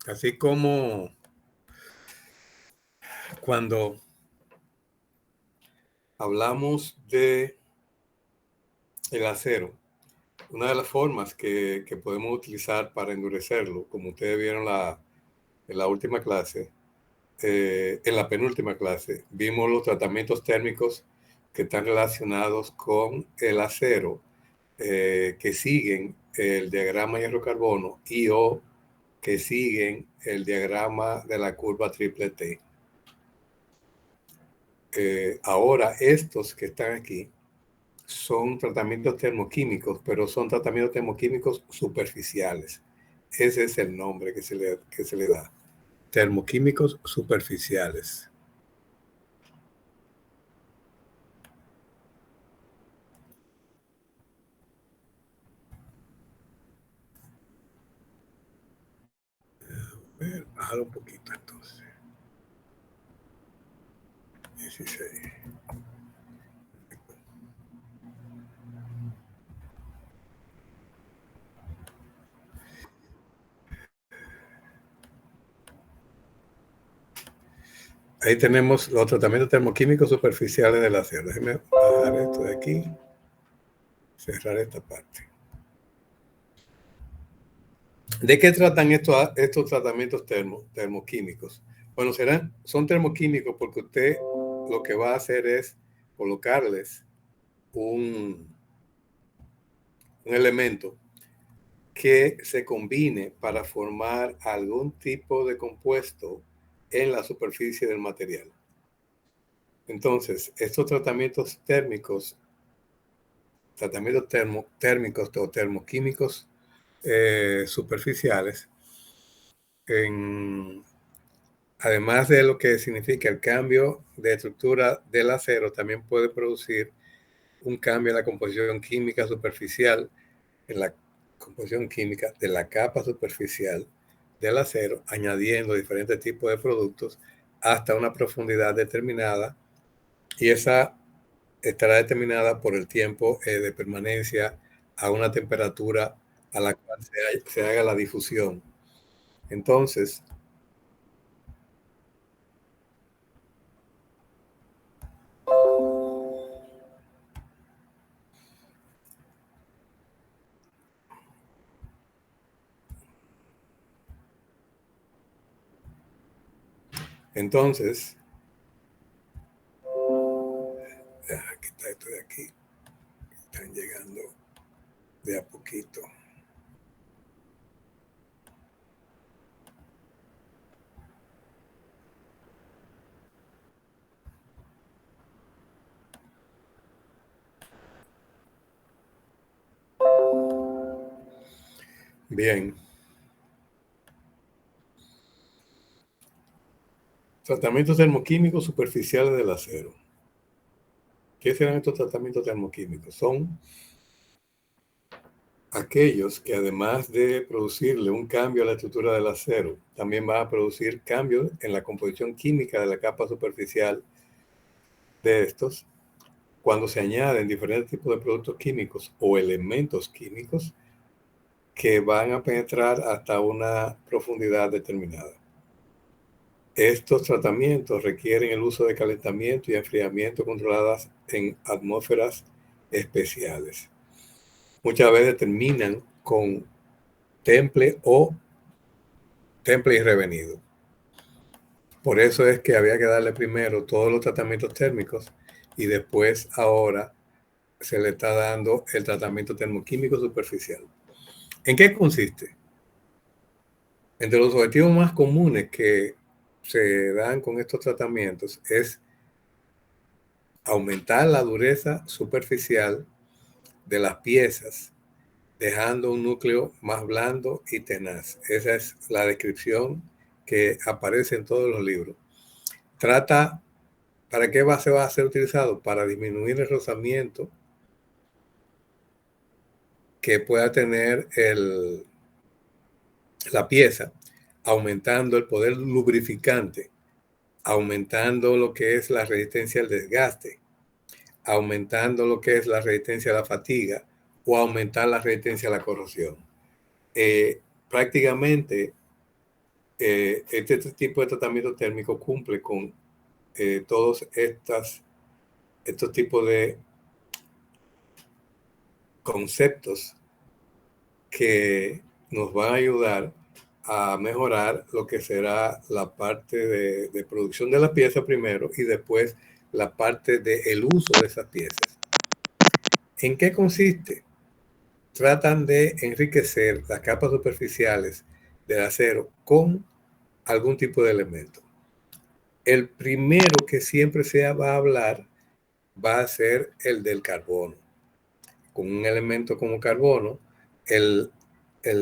Así como cuando hablamos de el acero, una de las formas que podemos utilizar para endurecerlo, como ustedes vieron en la última clase, en la penúltima clase, vimos los tratamientos térmicos que están relacionados con el acero, que siguen el diagrama hierro-carbono y o que siguen el diagrama de la curva triple T. Ahora, estos que están aquí son tratamientos termoquímicos, pero son tratamientos termoquímicos superficiales. Ese es el nombre que se le da. Termoquímicos superficiales. A ver, bájalo un poquito entonces. 16. Ahí tenemos los tratamientos termoquímicos superficiales del acero. Déjenme bajar esto de aquí, cerrar esta parte. ¿De qué tratan estos tratamientos termoquímicos? Bueno, son termoquímicos porque usted lo que va a hacer es colocarles un elemento que se combine para formar algún tipo de compuesto en la superficie del material. Entonces, estos tratamientos térmicos o termoquímicos superficiales, además de lo que significa el cambio de estructura del acero, también puede producir un cambio en la composición química superficial, en la composición química de la capa superficial del acero, añadiendo diferentes tipos de productos hasta una profundidad determinada, y esa estará determinada por el tiempo de permanencia a una temperatura a la cual se haga la difusión. Entonces, aquí está esto de aquí, están llegando de a poquito. Bien. Tratamientos termoquímicos superficiales del acero. ¿Qué serán estos tratamientos termoquímicos? Son aquellos que, además de producirle un cambio a la estructura del acero, también van a producir cambios en la composición química de la capa superficial de estos, cuando se añaden diferentes tipos de productos químicos o elementos químicos que van a penetrar hasta una profundidad determinada. Estos tratamientos requieren el uso de calentamiento y enfriamiento controladas en atmósferas especiales. Muchas veces terminan con temple y revenido. Por eso es que había que darle primero todos los tratamientos térmicos y después ahora se le está dando el tratamiento termoquímico superficial. ¿En qué consiste? Entre los objetivos más comunes que se dan con estos tratamientos es aumentar la dureza superficial de las piezas, dejando un núcleo más blando y tenaz. Esa es la descripción que aparece en todos los libros. ¿Para qué se va a ser utilizado? Para disminuir el rozamiento que pueda tener la pieza, aumentando el poder lubrificante, aumentando lo que es la resistencia al desgaste, aumentando lo que es la resistencia a la fatiga o aumentar la resistencia a la corrosión. Prácticamente este tipo de tratamiento térmico cumple con todos estos tipos de conceptos que nos van a ayudar a mejorar lo que será la parte de producción de la pieza primero y después la parte del uso de esas piezas. ¿En qué consiste? Tratan de enriquecer las capas superficiales del acero con algún tipo de elemento. El primero que siempre se va a hablar va a ser el del carbono. Con un elemento como carbono, el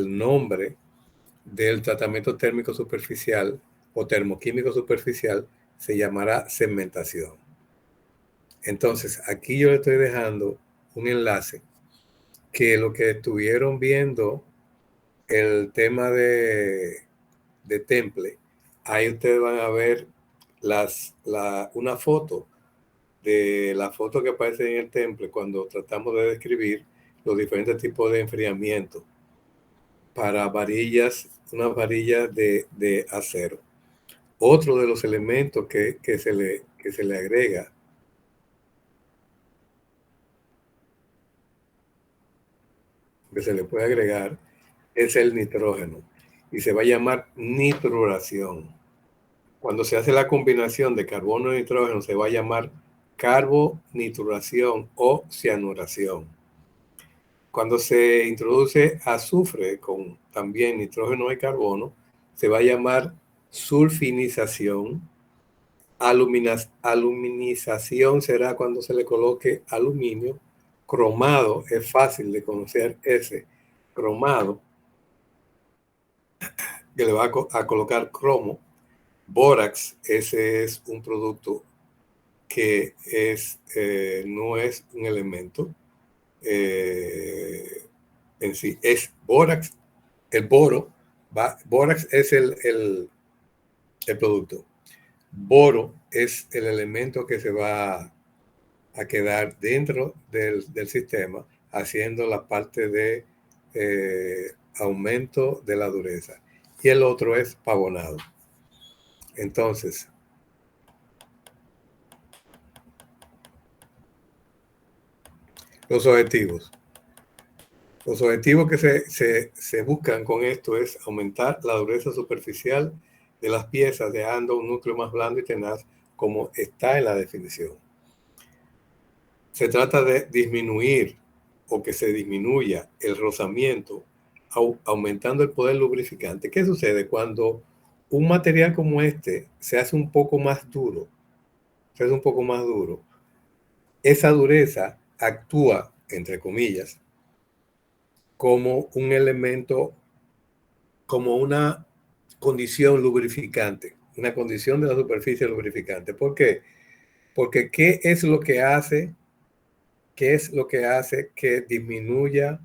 nombre del tratamiento térmico superficial o termoquímico superficial se llamará cementación. Entonces, aquí yo le estoy dejando un enlace que lo que estuvieron viendo el tema de temple, ahí ustedes van a ver una foto de la foto que aparece en el temple cuando tratamos de describir los diferentes tipos de enfriamiento para varillas, unas varillas de acero. Otro de los elementos que se le agrega que se le puede agregar es el nitrógeno y se va a llamar nitruración. Cuando se hace la combinación de carbono y nitrógeno se va a llamar carbonitruración o cianuración. Cuando se introduce azufre con también nitrógeno y carbono, se va a llamar sulfinización. Aluminización será cuando se le coloque aluminio. Cromado, es fácil de conocer ese cromado, que le va a colocar cromo. Bórax, ese es un producto que no es un elemento en sí, es bórax, el boro, bórax es el producto. Boro es el elemento que se va a quedar dentro del sistema, haciendo la parte de aumento de la dureza. Y el otro es pavonado. Entonces, los objetivos. Los objetivos que se buscan con esto es aumentar la dureza superficial de las piezas, dejando un núcleo más blando y tenaz, como está en la definición. Se trata de disminuir o que se disminuya el rozamiento, aumentando el poder lubrificante. ¿Qué sucede cuando un material como este se hace un poco más duro? Se hace un poco más duro. Esa dureza actúa, entre comillas, como un elemento, como una condición lubrificante, una condición de la superficie lubrificante. ¿Por qué? Porque ¿qué es lo que hace que disminuya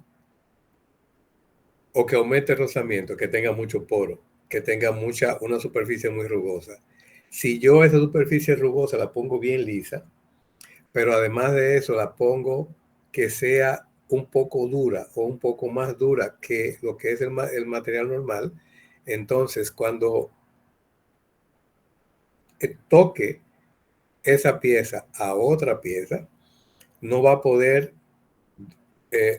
o que aumente el rozamiento? Que tenga mucho poro, que tenga una superficie muy rugosa. Si yo esa superficie rugosa la pongo bien lisa, pero además de eso la pongo que sea un poco dura o un poco más dura que lo que es el material normal, entonces cuando toque esa pieza a otra pieza, no va a poder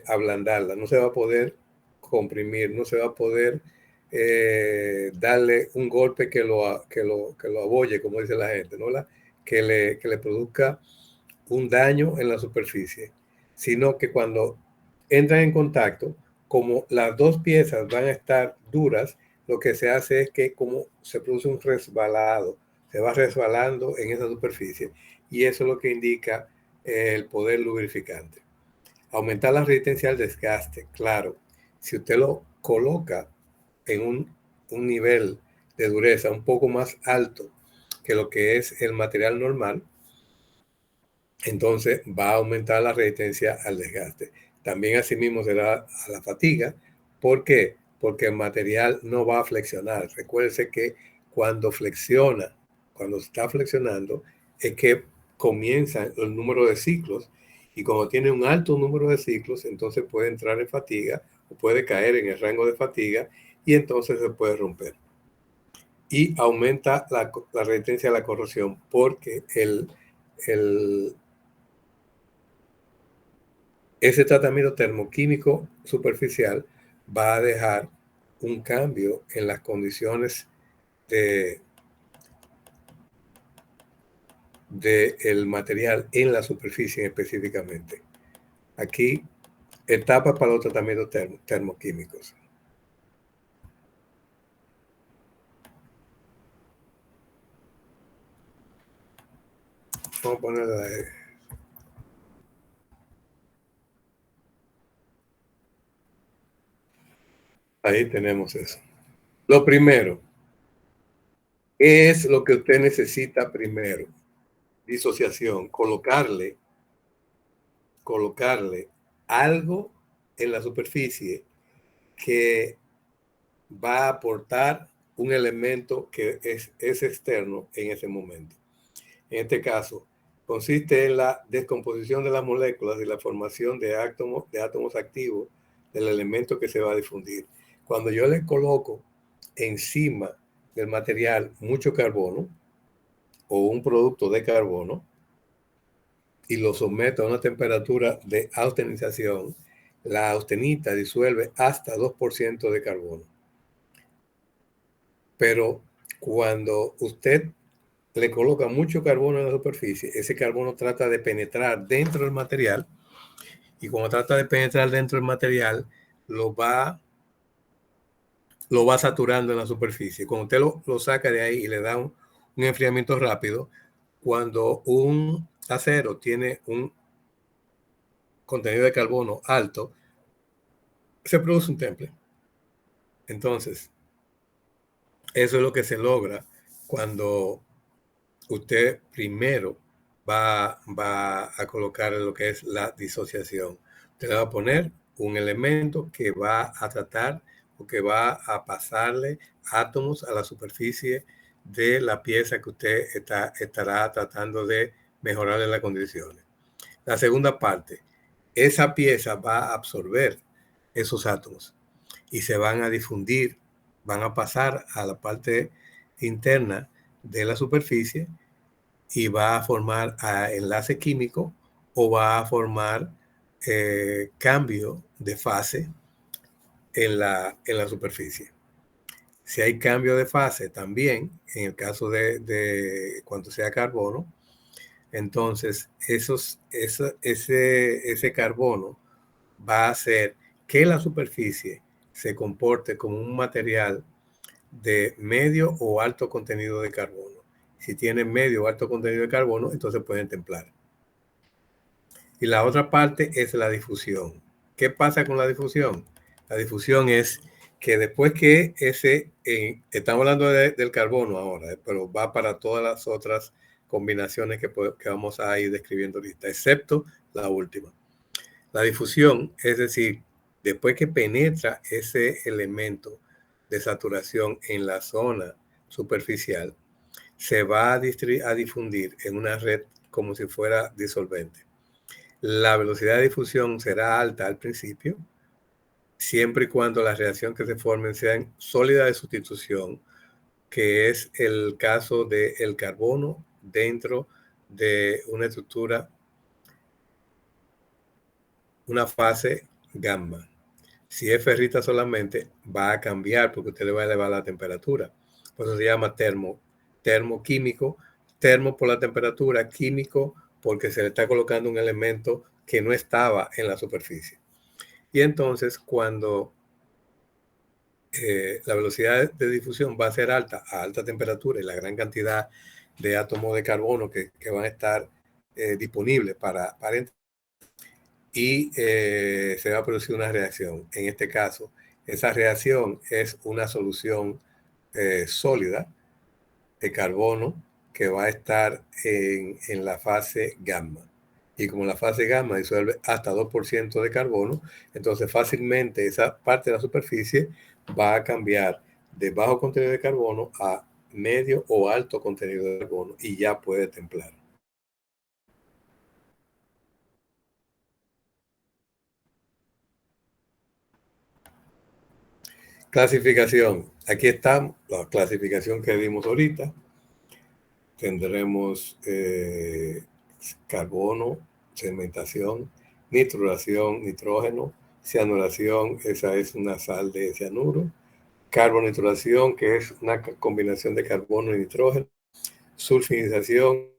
ablandarla, no se va a poder comprimir, no se va a poder darle un golpe que lo abolle, como dice la gente, ¿no? Que le produzca un daño en la superficie, sino que cuando entran en contacto, como las dos piezas van a estar duras, lo que se hace es que como se produce un resbalado, se va resbalando en esa superficie y eso es lo que indica el poder lubrificante. Aumentar la resistencia al desgaste, claro, si usted lo coloca en un nivel de dureza un poco más alto que lo que es el material normal, entonces va a aumentar la resistencia al desgaste. También asimismo será a la fatiga. ¿Por qué? Porque el material no va a flexionar. Recuérdese que cuando flexiona, cuando está flexionando, es que comienzan el número de ciclos y cuando tiene un alto número de ciclos, entonces puede entrar en fatiga o puede caer en el rango de fatiga y entonces se puede romper. y aumenta la resistencia a la corrosión, porque ese tratamiento termoquímico superficial va a dejar un cambio en las condiciones del material en la superficie específicamente. Aquí, etapas para los tratamientos termoquímicos. Vamos a ponerla ahí. Ahí tenemos eso. Lo primero, ¿qué es lo que usted necesita primero? Disociación, colocarle algo en la superficie que va a aportar un elemento que es externo en ese momento. En este caso, consiste en la descomposición de las moléculas y la formación de átomos activos del elemento que se va a difundir. Cuando yo le coloco encima del material mucho carbono o un producto de carbono y lo someto a una temperatura de austenización, la austenita disuelve hasta 2% de carbono. Pero cuando usted le coloca mucho carbono en la superficie, ese carbono trata de penetrar dentro del material, y cuando trata de penetrar dentro del material, lo va saturando en la superficie. Cuando usted lo saca de ahí y le da un enfriamiento rápido, cuando un acero tiene un contenido de carbono alto, se produce un temple. Entonces, eso es lo que se logra cuando usted primero va a colocar lo que es la disociación. Usted le va a poner un elemento que va a tratar o que va a pasarle átomos a la superficie de la pieza que usted estará tratando de mejorarle las condiciones. La segunda parte, esa pieza va a absorber esos átomos y se van a difundir, van a pasar a la parte interna de la superficie y va a formar enlace químico o va a formar cambio de fase en la superficie. Si hay cambio de fase también, en el caso de cuando sea carbono, entonces ese carbono va a hacer que la superficie se comporte como un material de medio o alto contenido de carbono. Si tiene medio o alto contenido de carbono, entonces pueden templar. Y la otra parte es la difusión. ¿Qué pasa con la difusión? La difusión es que después que estamos hablando del carbono ahora, pero va para todas las otras combinaciones que vamos a ir describiendo ahorita, excepto la última. La difusión, es decir, después que penetra ese elemento de saturación en la zona superficial, se va a difundir en una red como si fuera disolvente. La velocidad de difusión será alta al principio, siempre y cuando la reacción que se formen sean sólidas de sustitución, que es el caso del carbono dentro de una estructura, una fase gamma. Si es ferrita solamente, va a cambiar porque usted le va a elevar la temperatura. Por eso se llama termoquímico, termo por la temperatura, químico porque se le está colocando un elemento que no estaba en la superficie. Y entonces cuando la velocidad de difusión va a ser alta, a alta temperatura, y la gran cantidad de átomos de carbono que van a estar disponibles para y se va a producir una reacción. En este caso, esa reacción es una solución sólida de carbono que va a estar en la fase gamma. Y como la fase gamma disuelve hasta 2% de carbono, entonces fácilmente esa parte de la superficie va a cambiar de bajo contenido de carbono a medio o alto contenido de carbono y ya puede templar. Clasificación. Aquí está la clasificación que dimos ahorita. Tendremos carbono, cementación, nitruración, nitrógeno, cianuración, esa es una sal de cianuro, carbonitruración, que es una combinación de carbono y nitrógeno, sulfinización,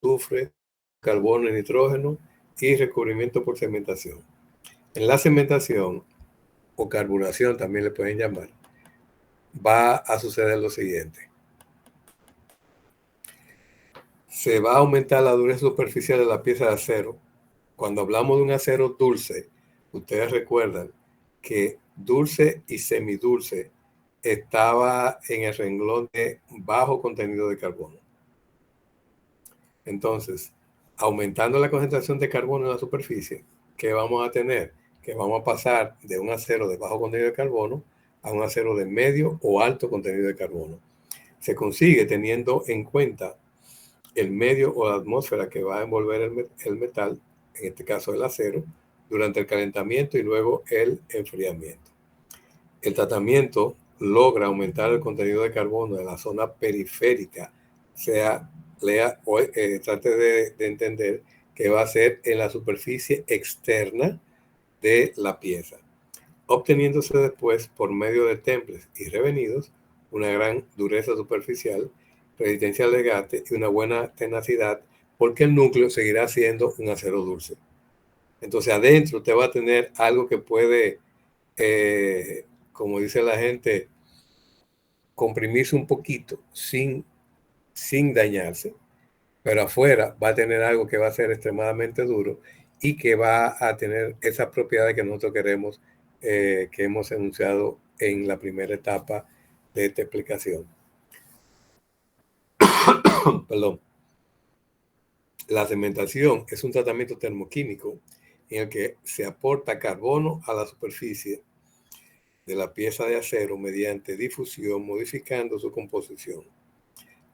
azufre, carbono y nitrógeno, y recubrimiento por cementación. En la cementación, o carburación también le pueden llamar, va a suceder lo siguiente. Se va a aumentar la dureza superficial de la pieza de acero. Cuando hablamos de un acero dulce, ustedes recuerdan que dulce y semidulce estaba en el renglón de bajo contenido de carbono. Entonces, aumentando la concentración de carbono en la superficie, ¿qué vamos a tener? Que vamos a pasar de un acero de bajo contenido de carbono a un acero de medio o alto contenido de carbono. Se consigue teniendo en cuenta el medio o la atmósfera que va a envolver el metal, en este caso el acero, durante el calentamiento y luego el enfriamiento. El tratamiento logra aumentar el contenido de carbono de la zona periférica, trate de entender que va a ser en la superficie externa de la pieza, obteniéndose después por medio de temples y revenidos una gran dureza superficial, resistencia al desgaste y una buena tenacidad, porque el núcleo seguirá siendo un acero dulce. Entonces adentro usted va a tener algo que puede, como dice la gente, comprimirse un poquito sin dañarse, pero afuera va a tener algo que va a ser extremadamente duro y que va a tener esas propiedades que nosotros queremos, que hemos enunciado en la primera etapa de esta explicación. Perdón. La cementación es un tratamiento termoquímico en el que se aporta carbono a la superficie de la pieza de acero mediante difusión, modificando su composición.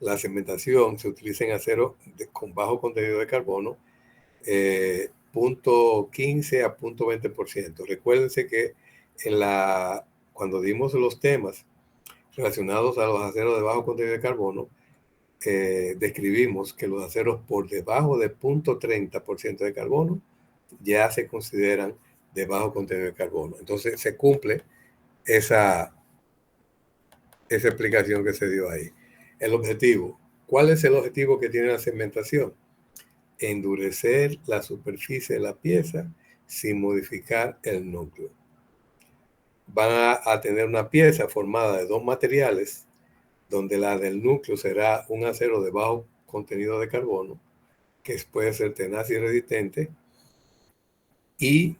La cementación se utiliza en acero con bajo contenido de carbono, 0.15 a 0.20%. Recuérdense que cuando dimos los temas relacionados a los aceros de bajo contenido de carbono, describimos que los aceros por debajo de 0.30% de carbono ya se consideran de bajo contenido de carbono. Entonces se cumple esa explicación que se dio ahí. El objetivo. ¿Cuál es el objetivo que tiene la cementación? Endurecer la superficie de la pieza sin modificar el núcleo. Van a tener una pieza formada de dos materiales, donde la del núcleo será un acero de bajo contenido de carbono, que puede ser tenaz y resistente, y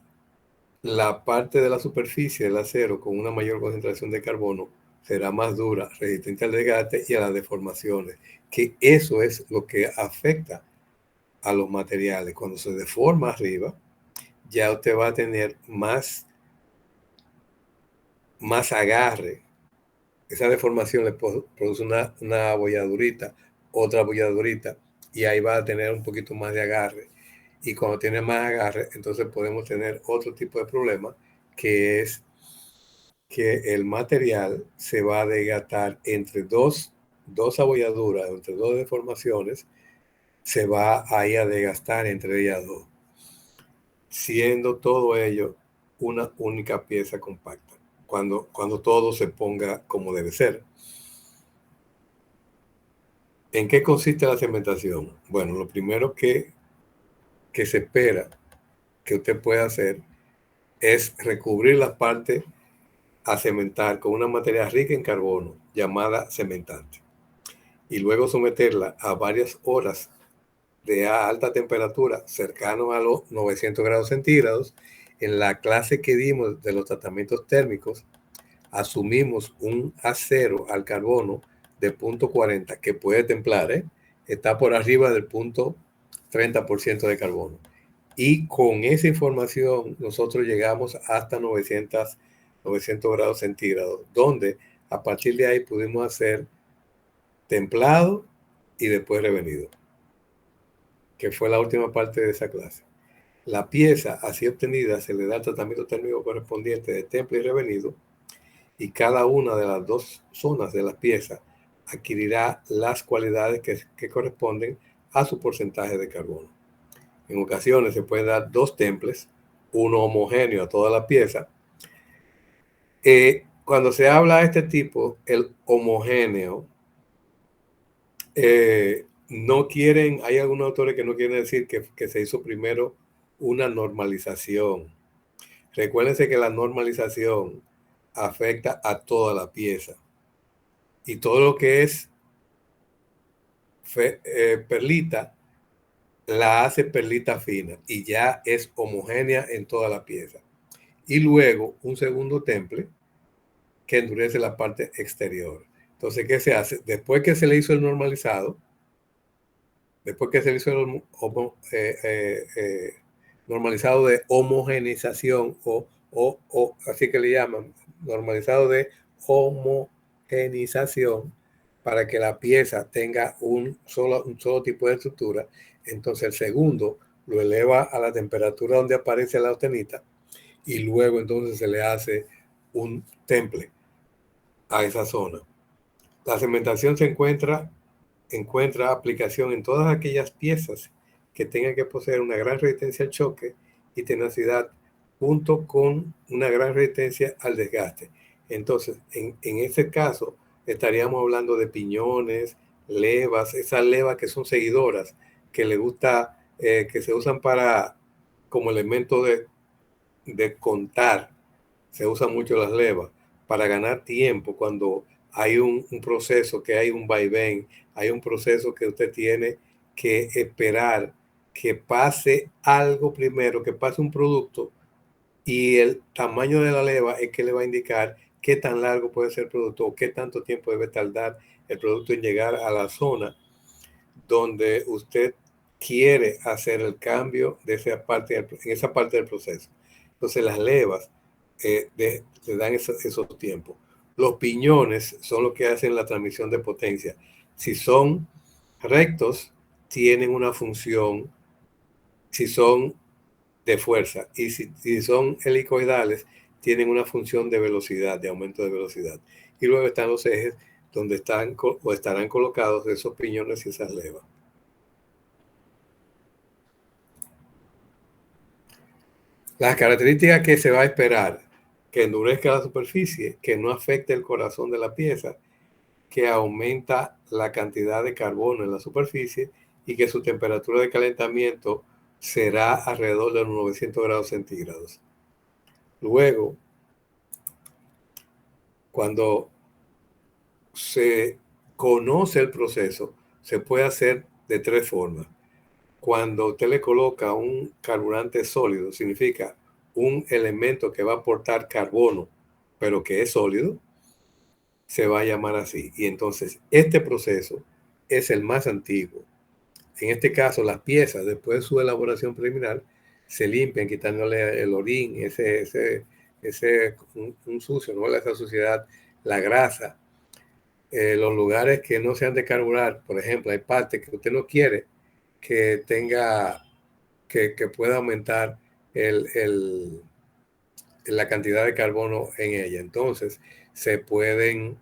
la parte de la superficie del acero con una mayor concentración de carbono será más dura, resistente al desgaste y a las deformaciones, que eso es lo que afecta a los materiales. Cuando se deforma arriba, ya usted va a tener más agarre. Esa deformación le produce una abolladurita, otra abolladurita, y ahí va a tener un poquito más de agarre. Y cuando tiene más agarre, entonces podemos tener otro tipo de problema, que es que el material se va a desgastar entre dos abolladuras, entre dos deformaciones, se va a ir a desgastar entre ellas dos, siendo todo ello una única pieza compacta, cuando todo se ponga como debe ser. ¿En qué consiste la cementación? Bueno, lo primero que se espera que usted pueda hacer es recubrir la parte a cementar con una materia rica en carbono llamada cementante, y luego someterla a varias horas de alta temperatura, cercano a los 900 grados centígrados. En la clase que dimos de los tratamientos térmicos, asumimos un acero al carbono de 0.40, que puede templar, está por arriba del 0.30% de carbono. Y con esa información nosotros llegamos hasta 900 grados centígrados, donde a partir de ahí pudimos hacer templado y después revenido, que fue la última parte de esa clase. La pieza así obtenida se le da el tratamiento térmico correspondiente de temple y revenido, y cada una de las dos zonas de la pieza adquirirá las cualidades que corresponden a su porcentaje de carbono. En ocasiones se pueden dar dos temples, uno homogéneo a toda la pieza. Cuando se habla de este tipo, el homogéneo, no quieren, hay algunos autores que no quieren decir que se hizo primero una normalización. Recuérdense que la normalización afecta a toda la pieza. Y todo lo que es perlita, la hace perlita fina y ya es homogénea en toda la pieza. Y luego un segundo temple que endurece la parte exterior. Entonces, ¿qué se hace? Después que se le hizo el normalizado, después que se le hizo el normalizado de homogenización o así que le llaman, normalizado de homogenización, para que la pieza tenga un solo tipo de estructura, entonces el segundo lo eleva a la temperatura donde aparece la austenita y luego entonces se le hace un temple a esa zona. La cementación se encuentra aplicación en todas aquellas piezas que tengan que poseer una gran resistencia al choque y tenacidad junto con una gran resistencia al desgaste. Entonces, en este caso, estaríamos hablando de piñones, levas, esas levas que son seguidoras, que le gusta, que se usan para como elemento de contar. Se usan mucho las levas para ganar tiempo cuando hay un proceso, que hay un vaivén, hay un proceso que usted tiene que esperar que pase algo primero, que pase un producto, y el tamaño de la leva es que le va a indicar qué tan largo puede ser el producto o qué tanto tiempo debe tardar el producto en llegar a la zona donde usted quiere hacer el cambio de esa parte, en esa parte del proceso. Entonces las levas le dan esos tiempos. Los piñones son los que hacen la transmisión de potencia. Si son rectos, tienen una función, si son de fuerza, y si son helicoidales, tienen una función de velocidad, de aumento de velocidad. Y luego están los ejes donde están o estarán colocados esos piñones y esas levas. Las características que se va a esperar: que endurezca la superficie, que no afecte el corazón de la pieza, que aumenta la cantidad de carbono en la superficie y que su temperatura de calentamiento será alrededor de los 900 grados centígrados. Luego, cuando se conoce el proceso, se puede hacer de tres formas. Cuando usted le coloca un carburante sólido, significa un elemento que va a aportar carbono, pero que es sólido, se va a llamar así. Y entonces este proceso es el más antiguo. En este caso, las piezas, después de su elaboración preliminar, se limpian quitándole el orín, un sucio, no esa suciedad, la grasa, los lugares que no sean de carburar. Por ejemplo, hay partes que usted no quiere que tenga, que pueda aumentar la cantidad de carbono en ella. Entonces, se pueden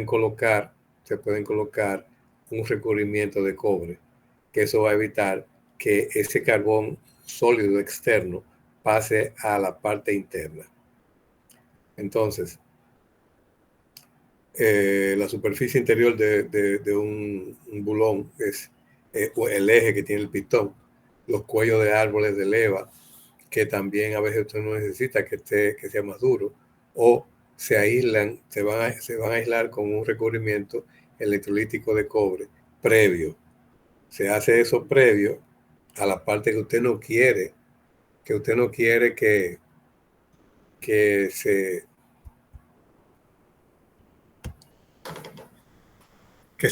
colocar un recubrimiento de cobre, que eso va a evitar que ese carbón sólido externo pase a la parte interna. Entonces, la superficie interior de un bulón es el eje que tiene el pistón, los cuellos de árboles de leva, que también a veces usted no necesita que sea más duro, o se aíslan, se van a aislar con un recubrimiento electrolítico de cobre previo. Se hace eso previo a la parte que usted no quiere, que se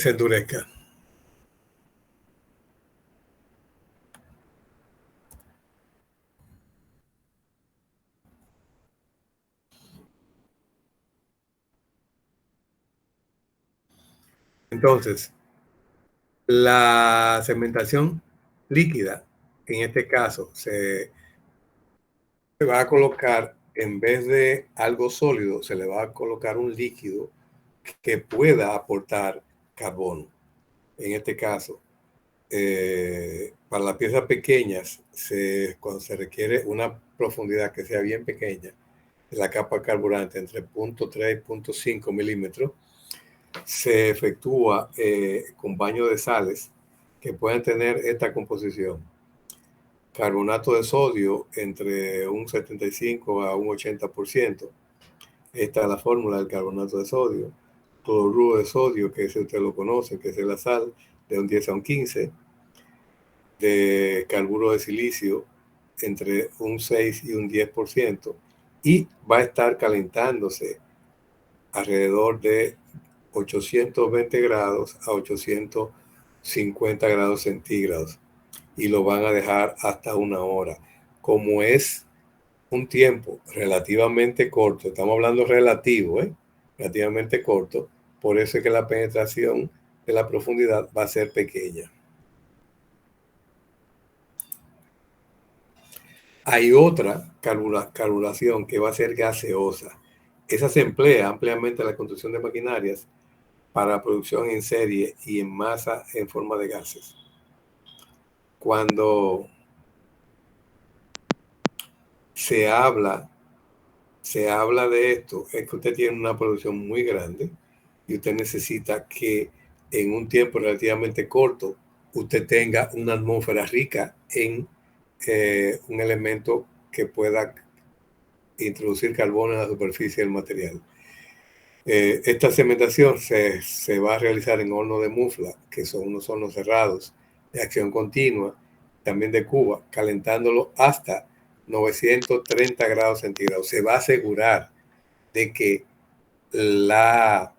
endurezca. Entonces, la cementación líquida, en este caso, se va a colocar en vez de algo sólido, se le va a colocar un líquido que pueda aportar carbono. En este caso, para las piezas pequeñas, cuando se requiere una profundidad que sea bien pequeña, la capa carburante entre 0.3 y 0.5 milímetros, se efectúa con baño de sales que pueden tener esta composición: carbonato de sodio entre un 75 a un 80%. Esta es la fórmula del carbonato de sodio. Cloruro de sodio, que ese usted lo conoce, que es la sal, de un 10 a un 15. De carburo de silicio, entre un 6 y un 10%. Y va a estar calentándose alrededor de 820 grados a 850 grados centígrados. Y lo van a dejar hasta 1 hora. Como es un tiempo relativamente corto, estamos hablando relativo, relativamente corto, por eso es que la penetración de la profundidad va a ser pequeña. Hay otra carburación que va a ser gaseosa. Esa se emplea ampliamente en la construcción de maquinarias para producción en serie y en masa en forma de gases. Cuando se habla de esto, es que usted tiene una producción muy grande y usted necesita que en un tiempo relativamente corto usted tenga una atmósfera rica en un elemento que pueda introducir carbono en la superficie del material. Esta cementación se va a realizar en horno de mufla, que son unos hornos cerrados de acción continua, también de Cuba, calentándolo hasta 930 grados centígrados. Se va a asegurar de que la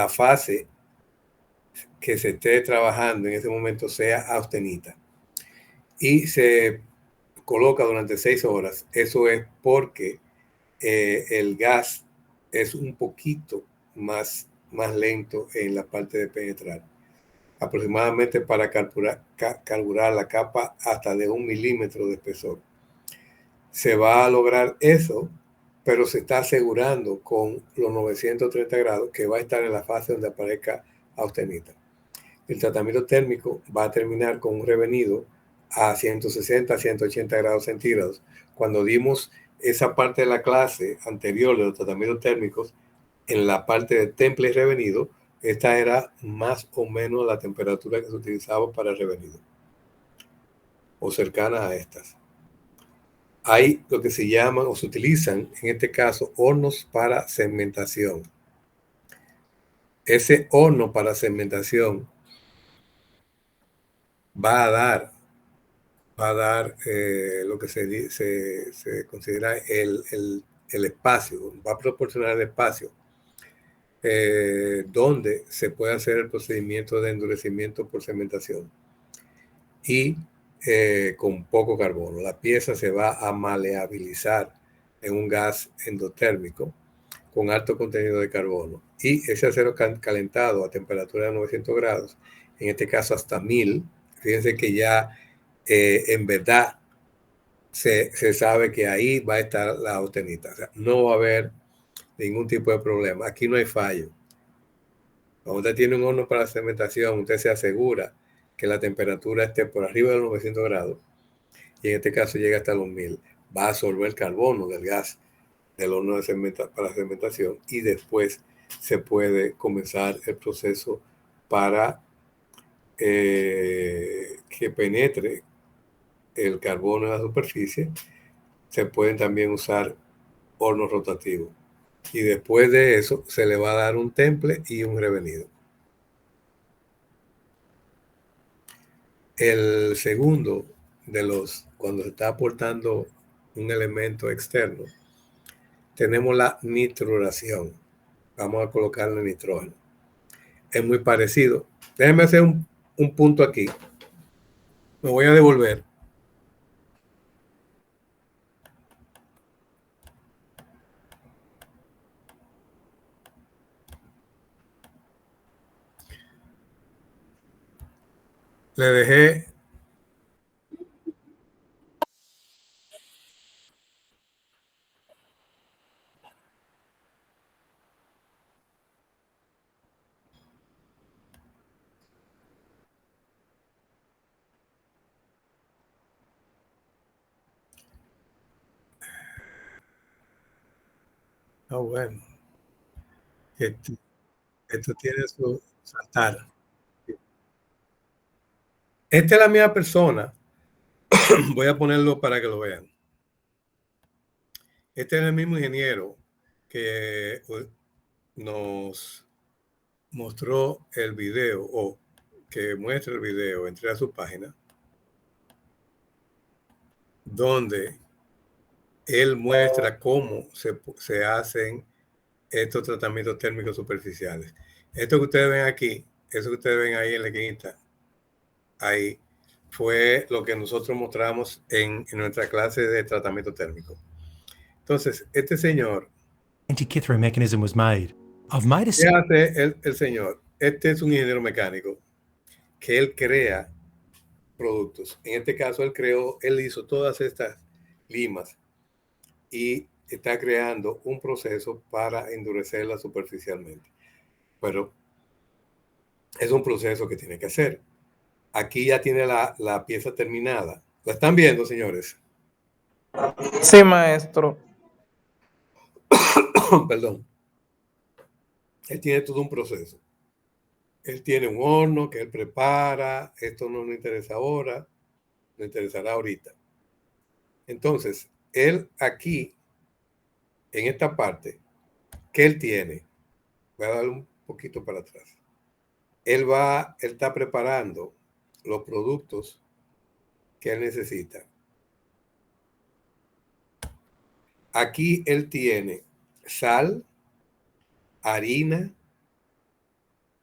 fase que se esté trabajando en ese momento sea austenita. Y se coloca durante 6 horas. Eso es porque el gas es un poquito más lento en la parte de penetrar. Aproximadamente para carburar la capa hasta de 1 milímetro de espesor. Se va a lograr eso, pero se está asegurando con los 930 grados que va a estar en la fase donde aparezca austenita. El tratamiento térmico va a terminar con un revenido a 160 a 180 grados centígrados. Cuando dimos esa parte de la clase anterior de los tratamientos térmicos, en la parte de temple y revenido, esta era más o menos la temperatura que se utilizaba para el revenido, o cercana a estas. Hay lo que se llaman o se utilizan, en este caso, hornos para cementación. Ese horno para cementación va a dar lo que se considera el espacio, va a proporcionar el espacio donde se puede hacer el procedimiento de endurecimiento por cementación y con poco carbono. La pieza se va a maleabilizar en un gas endotérmico con alto contenido de carbono, y ese acero calentado a temperatura de 900 grados, en este caso hasta 1000, fíjense que ya en verdad se sabe que ahí va a estar la austenita. O sea, no va a haber ningún tipo de problema. Aquí no hay fallo. Cuando usted tiene un horno para cementación, usted se asegura que la temperatura esté por arriba de los 900 grados, y en este caso llega hasta los 1000. Va a absorber el carbono del gas del horno para cementación, y después se puede comenzar el proceso para que penetre el carbono en la superficie. Se pueden también usar hornos rotativos, y después de eso se le va a dar un temple y un revenido. El segundo de los, cuando se está aportando un elemento externo, tenemos la nitruración. Vamos a colocarle nitrógeno. Es muy parecido. Déjenme hacer un punto aquí. Me voy a devolver. Le dejé Ah, bueno. Esto, esto tiene su altar. Esta es la misma persona. Voy a ponerlo para que lo vean. Este es el mismo ingeniero que nos mostró el video o que muestra el video, entré a su página, donde él muestra cómo se hacen estos tratamientos térmicos superficiales. Esto que ustedes ven aquí, eso que ustedes ven ahí en la esquinita, ahí fue lo que nosotros mostramos en nuestra clase de tratamiento térmico. Entonces, este señor, Antikythera mechanism was made. I've made a ¿qué hace el señor? Este es un ingeniero mecánico que él crea productos. En este caso, él hizo todas estas limas y está creando un proceso para endurecerla superficialmente. Pero es un proceso que tiene que hacer. Aquí ya tiene la pieza terminada. ¿La están viendo, señores? Sí, maestro. Perdón. Él tiene todo un proceso. Él tiene un horno que él prepara. Esto no nos interesa ahora. Nos interesará ahorita. Entonces, él aquí, en esta parte, ¿qué él tiene? Voy a darle un poquito para atrás. Él está preparando los productos que él necesita. Aquí él tiene sal, harina,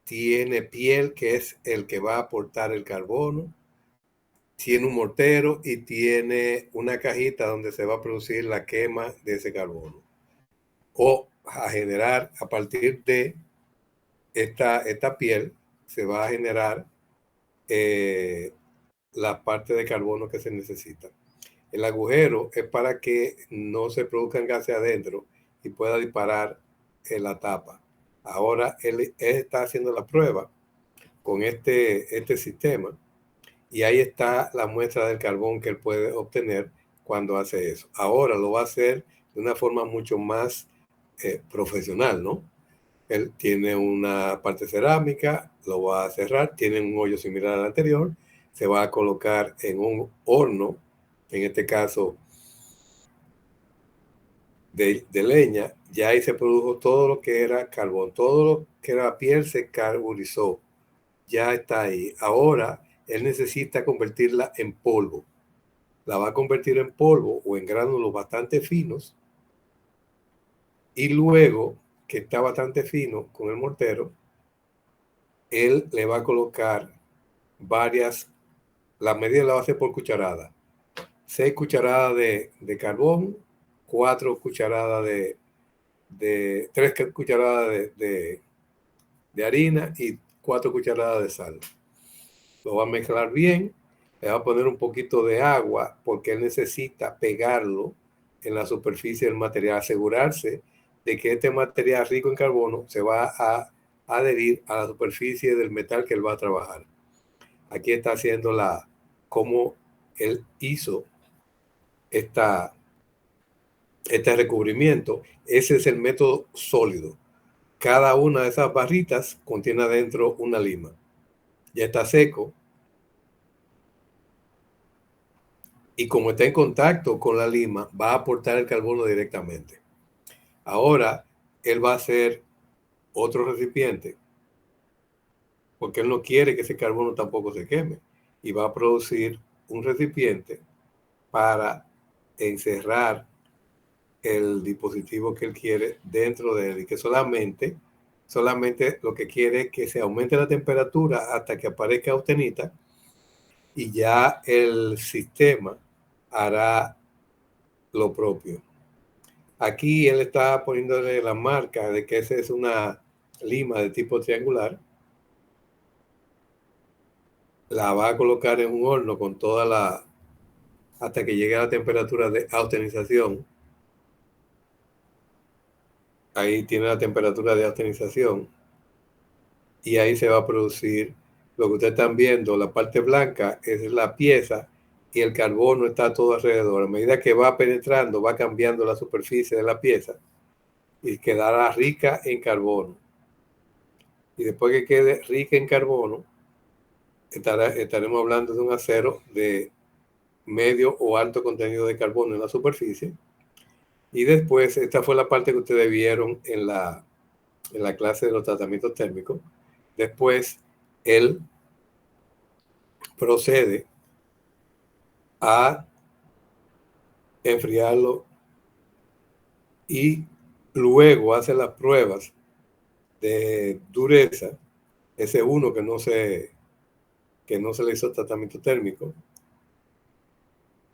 tiene piel, que es el que va a aportar el carbono, tiene un mortero y tiene una cajita donde se va a producir la quema de ese carbono. O a generar, a partir de esta piel, se va a generar la parte de carbono que se necesita. El agujero es para que no se produzcan gases adentro y pueda disparar en la tapa. Ahora él está haciendo la prueba con este sistema y ahí está la muestra del carbón que él puede obtener cuando hace eso. Ahora lo va a hacer de una forma mucho más profesional, ¿no? Él tiene una parte cerámica, lo va a cerrar, tiene un hoyo similar al anterior, se va a colocar en un horno, en este caso de leña, ya ahí se produjo todo lo que era carbón, todo lo que era piel se carbonizó, ya está ahí. Ahora él necesita convertirla en polvo. La va a convertir en polvo o en gránulos bastante finos y luego que está bastante fino con el mortero, él le va a colocar la medida la va a hacer por cucharada. 6 cucharadas de carbón, 4 cucharadas 3 cucharadas de harina y 4 cucharadas de sal. Lo va a mezclar bien, le va a poner un poquito de agua porque él necesita pegarlo en la superficie del material, asegurarse de que este material rico en carbono se va a adherir a la superficie del metal que él va a trabajar. Aquí está haciendo cómo él hizo este recubrimiento. Ese es el método sólido. Cada una de esas barritas contiene adentro una lima. Ya está seco. Y como está en contacto con la lima, va a aportar el carbono directamente. Ahora, él va a hacer otro recipiente, porque él no quiere que ese carbono tampoco se queme. Y va a producir un recipiente para encerrar el dispositivo que él quiere dentro de él y que solamente lo que quiere es que se aumente la temperatura hasta que aparezca austenita y ya el sistema hará lo propio. Aquí él está poniéndole la marca de que esa es una lima de tipo triangular. La va a colocar en un horno con hasta que llegue a la temperatura de austenización. Ahí tiene la temperatura de austenización y ahí se va a producir lo que ustedes están viendo. La parte blanca es la pieza y el carbono está todo alrededor. A medida que va penetrando, va cambiando la superficie de la pieza y quedará rica en carbono. Y después que quede rica en carbono, estaremos hablando de un acero de medio o alto contenido de carbono en la superficie. Y después, esta fue la parte que ustedes vieron en la clase de los tratamientos térmicos. Después, él procede a enfriarlo y luego hace las pruebas de dureza, ese uno que no se le hizo tratamiento térmico,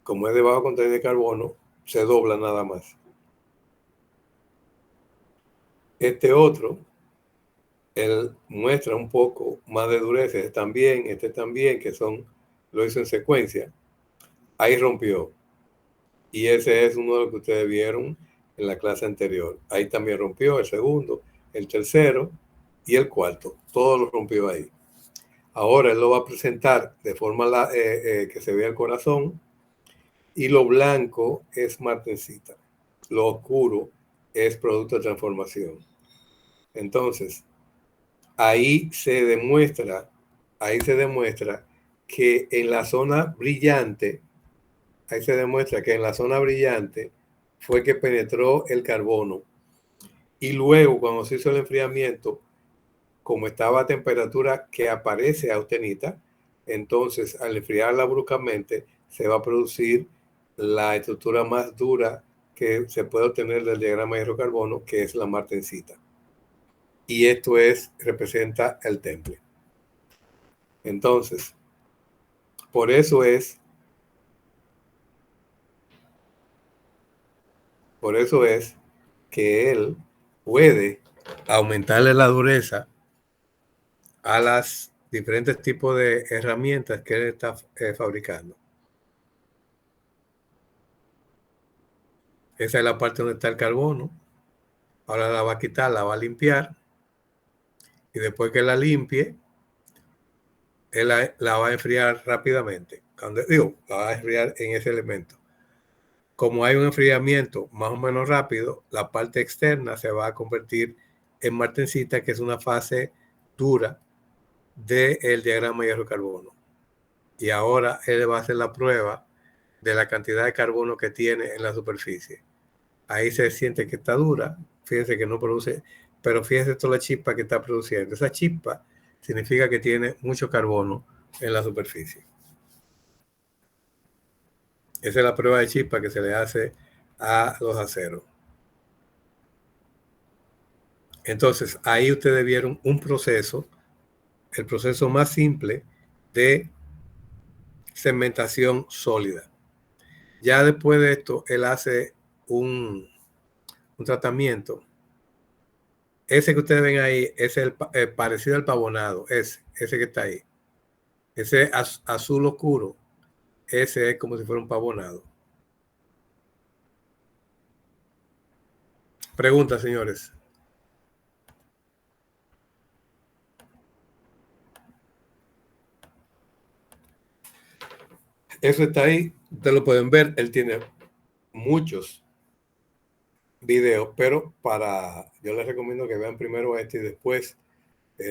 como es de bajo contenido de carbono, se dobla nada más. Este otro, él muestra un poco más de dureza, este también, que lo hizo en secuencia. Ahí rompió. Y ese es uno de los que ustedes vieron en la clase anterior. Ahí también rompió el segundo, el tercero y el cuarto. Todo lo rompió ahí. Ahora él lo va a presentar de forma que se vea el corazón. Y lo blanco es martensita. Lo oscuro es producto de transformación. Entonces, ahí se demuestra que en la zona brillante, fue que penetró el carbono. Y luego, cuando se hizo el enfriamiento, como estaba a temperatura que aparece austenita, entonces al enfriarla bruscamente se va a producir la estructura más dura que se puede obtener del diagrama de hidrocarbono, que es la martensita. Y esto representa el temple. Entonces, por eso es que él puede aumentarle la dureza a las diferentes tipos de herramientas que él está fabricando. Esa es la parte donde está el carbono. Ahora la va a quitar, la va a limpiar. Y después que la limpie, él la va a enfriar rápidamente. La va a enfriar en ese elemento. Como hay un enfriamiento más o menos rápido, la parte externa se va a convertir en martensita, que es una fase dura del diagrama de hidrocarbono. Y ahora él va a hacer la prueba de la cantidad de carbono que tiene en la superficie. Ahí se siente que está dura. Fíjense que no produce, pero fíjense toda la chispa que está produciendo. Esa chispa significa que tiene mucho carbono en la superficie. Esa es la prueba de chispa que se le hace a los aceros. Entonces, ahí ustedes vieron un proceso, el proceso más simple de cementación sólida. Ya después de esto, él hace un tratamiento. Ese que ustedes ven ahí es el parecido al pavonado, ese que está ahí. Ese azul oscuro, ese es como si fuera un pavonado. Preguntas, señores. Eso está ahí, ustedes lo pueden ver. Él tiene muchos videos, pero yo les recomiendo que vean primero este y después,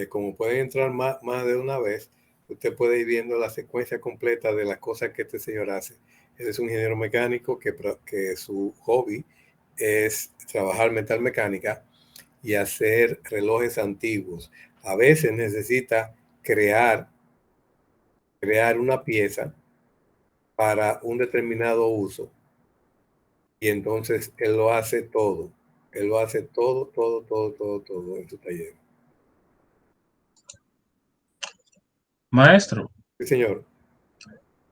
como pueden entrar más de una vez, usted puede ir viendo la secuencia completa de las cosas que este señor hace. Él es un ingeniero mecánico que su hobby es trabajar metal mecánica y hacer relojes antiguos. A veces necesita crear una pieza para un determinado uso. Y entonces él lo hace todo. Él lo hace todo en su taller. Maestro, Sí, señor.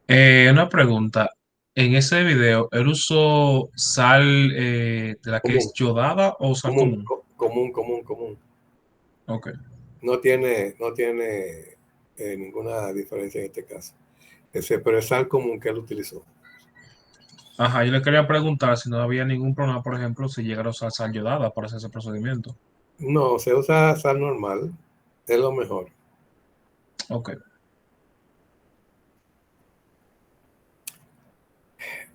una pregunta. En ese video, ¿él usó sal de la que es yodada o sal común? Común. Ok. No tiene ninguna diferencia en este caso. Pero es sal común que él utilizó. Ajá, yo le quería preguntar si no había ningún problema, por ejemplo, si llegara a usar sal yodada para hacer ese procedimiento. No, se usa sal normal. Es lo mejor. Ok.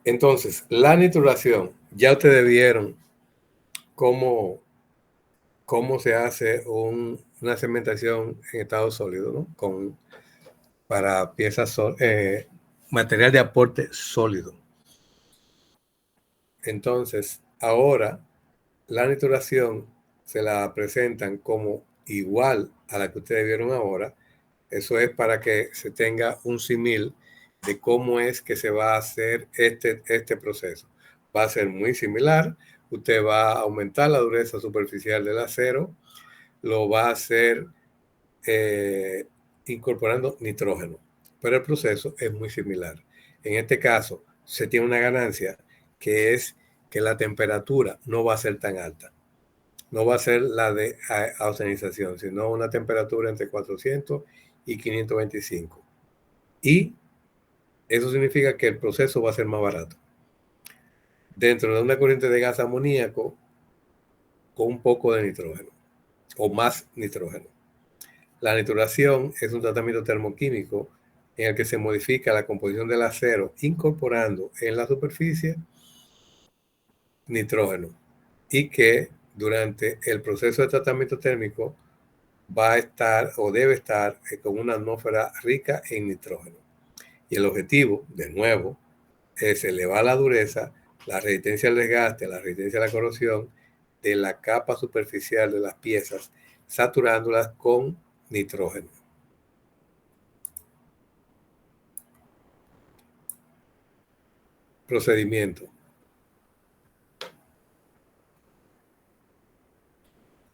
Entonces, la nitrulación, ya ustedes vieron cómo cómo se hace una cementación en estado sólido, ¿no? Para piezas, material de aporte sólido. Entonces, ahora la nituración se la presentan como igual a la que ustedes vieron ahora. Eso es para que se tenga un símil de cómo es que se va a hacer este proceso. Va a ser muy similar. Usted va a aumentar la dureza superficial del acero. Lo va a hacer incorporando nitrógeno. Pero el proceso es muy similar. En este caso, se tiene una ganancia que es que la temperatura no va a ser tan alta. No va a ser la de ausenización, sino una temperatura entre 400 y 525. Y eso significa que el proceso va a ser más barato. Dentro de una corriente de gas amoníaco con un poco de nitrógeno o más nitrógeno. La nituración es un tratamiento termoquímico en el que se modifica la composición del acero incorporando en la superficie nitrógeno y que durante el proceso de tratamiento térmico va a estar o debe estar con una atmósfera rica en nitrógeno. Y el objetivo, de nuevo, es elevar la dureza, la resistencia al desgaste, la resistencia a la corrosión de la capa superficial de las piezas, saturándolas con nitrógeno. Procedimiento.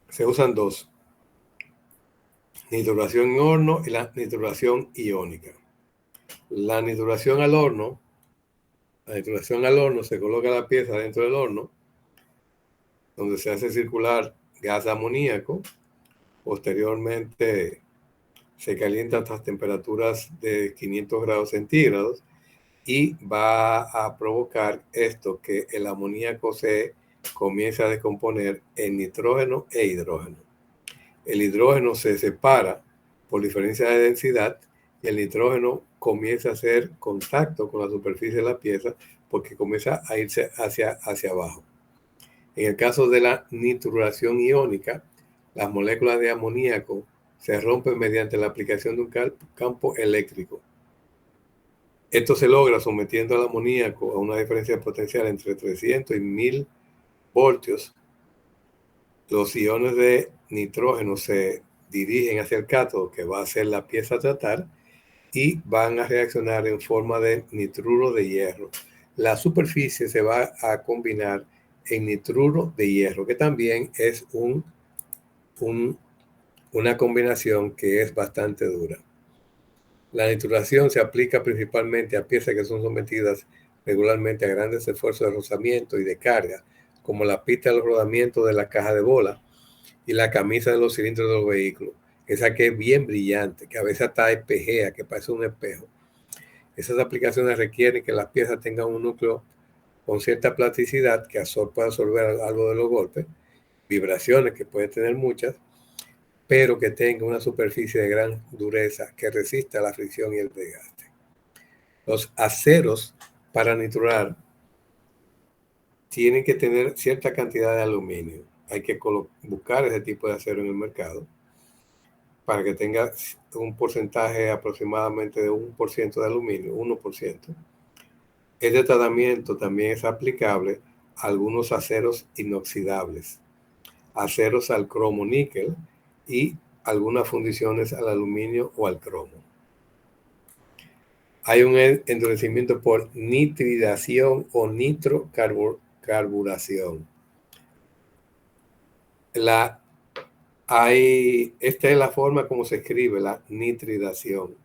Se usan dos: nituración en horno y la nituración iónica. La nituración al horno se coloca la pieza dentro del horno, donde se hace circular gas amoníaco. Posteriormente se calienta hasta temperaturas de 500 grados centígrados y va a provocar esto, que el amoníaco se comienza a descomponer en nitrógeno e hidrógeno. El hidrógeno se separa por diferencia de densidad y el nitrógeno comienza a hacer contacto con la superficie de la pieza porque comienza a irse hacia abajo. En el caso de la nituración iónica, las moléculas de amoníaco se rompen mediante la aplicación de un campo eléctrico. Esto se logra sometiendo al amoníaco a una diferencia potencial entre 300 y 1000 voltios. Los iones de nitrógeno se dirigen hacia el cátodo, que va a ser la pieza a tratar, y van a reaccionar en forma de nitruro de hierro. La superficie se va a combinar en nitruro de hierro, que también es una combinación que es bastante dura. La nituración se aplica principalmente a piezas que son sometidas regularmente a grandes esfuerzos de rozamiento y de carga, como la pista de rodamiento de la caja de bola y la camisa de los cilindros de los vehículos, esa que es bien brillante, que a veces hasta espejea, que parece un espejo. Esas aplicaciones requieren que las piezas tengan un núcleo con cierta plasticidad que pueda absorber algo de los golpes, vibraciones que puede tener muchas, pero que tenga una superficie de gran dureza que resista la fricción y el desgaste. Los aceros para niturar tienen que tener cierta cantidad de aluminio. Hay que buscar ese tipo de acero en el mercado para que tenga un porcentaje aproximadamente de 1% de aluminio, 1%. Este tratamiento también es aplicable a algunos aceros inoxidables, aceros al cromo níquel y algunas fundiciones al aluminio o al cromo. Hay un endurecimiento por nitridación o nitrocarburación. Esta es la forma como se escribe la nitridación.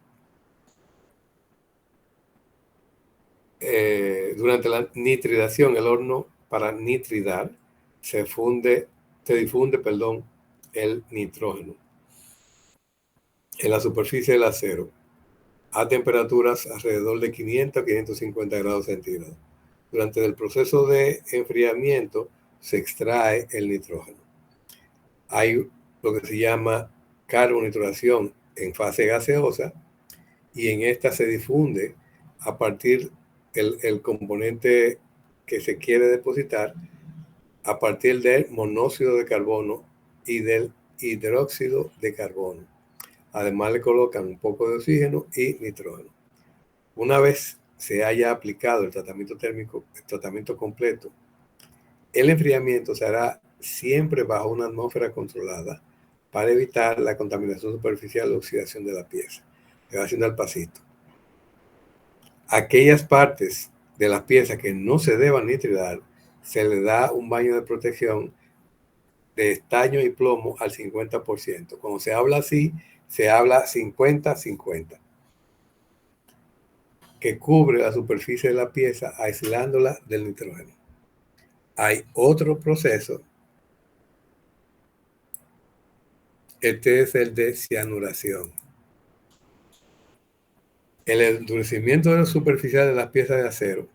Durante la nitridación, el horno para nitridar se difunde el nitrógeno en la superficie del acero a temperaturas alrededor de 500 a 550 grados centígrados. Durante el proceso de enfriamiento se extrae el nitrógeno. Hay lo que se llama carbonituración en fase gaseosa y en esta se difunde a partir el componente que se quiere depositar a partir del monóxido de carbono y del hidróxido de carbono. Además le colocan un poco de oxígeno y nitrógeno. Una vez se haya aplicado el tratamiento térmico, el tratamiento completo, el enfriamiento se hará siempre bajo una atmósfera controlada para evitar la contaminación superficial o oxidación de la pieza. Se va haciendo al pasito. Aquellas partes de las piezas que no se deban nitridar, se le da un baño de protección de estaño y plomo al 50%. Cuando se habla así, se habla 50-50, que cubre la superficie de la pieza aislándola del nitrógeno. Hay otro proceso. Este es el de cianuración. El endurecimiento de la superficie de las piezas de acero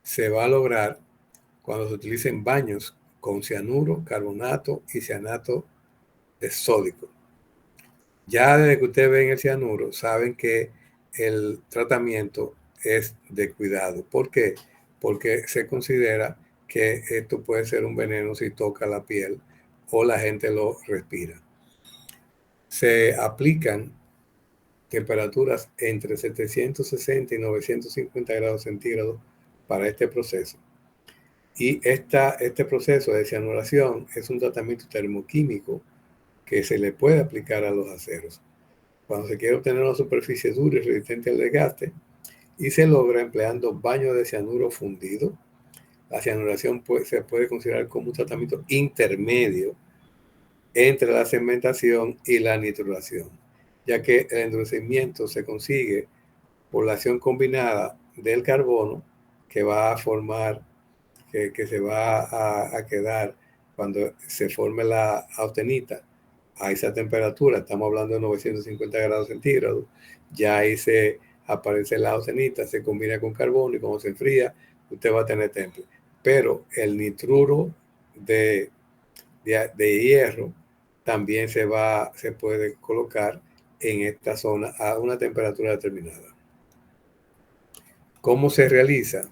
se va a lograr cuando se utilicen baños con cianuro, carbonato y cianato de sódico. Ya desde que ustedes ven el cianuro, saben que el tratamiento es de cuidado. ¿Por qué? Porque se considera que esto puede ser un veneno si toca la piel o la gente lo respira. Se aplican temperaturas entre 760 y 950 grados centígrados para este proceso. Y este proceso de cianuración es un tratamiento termoquímico que se le puede aplicar a los aceros cuando se quiere obtener una superficie dura y resistente al desgaste, y se logra empleando baño de cianuro fundido. La cianuración se puede considerar como un tratamiento intermedio entre la cementación y la nitruración, ya que el endurecimiento se consigue por la acción combinada del carbono que va a formar, que se va a quedar cuando se forme la austenita a esa temperatura. Estamos hablando de 950 grados centígrados. Ya ahí se aparece la austenita, se combina con carbono y cuando se enfría, usted va a tener temple. Pero el nitruro de hierro también se puede colocar en esta zona a una temperatura determinada. ¿Cómo se realiza?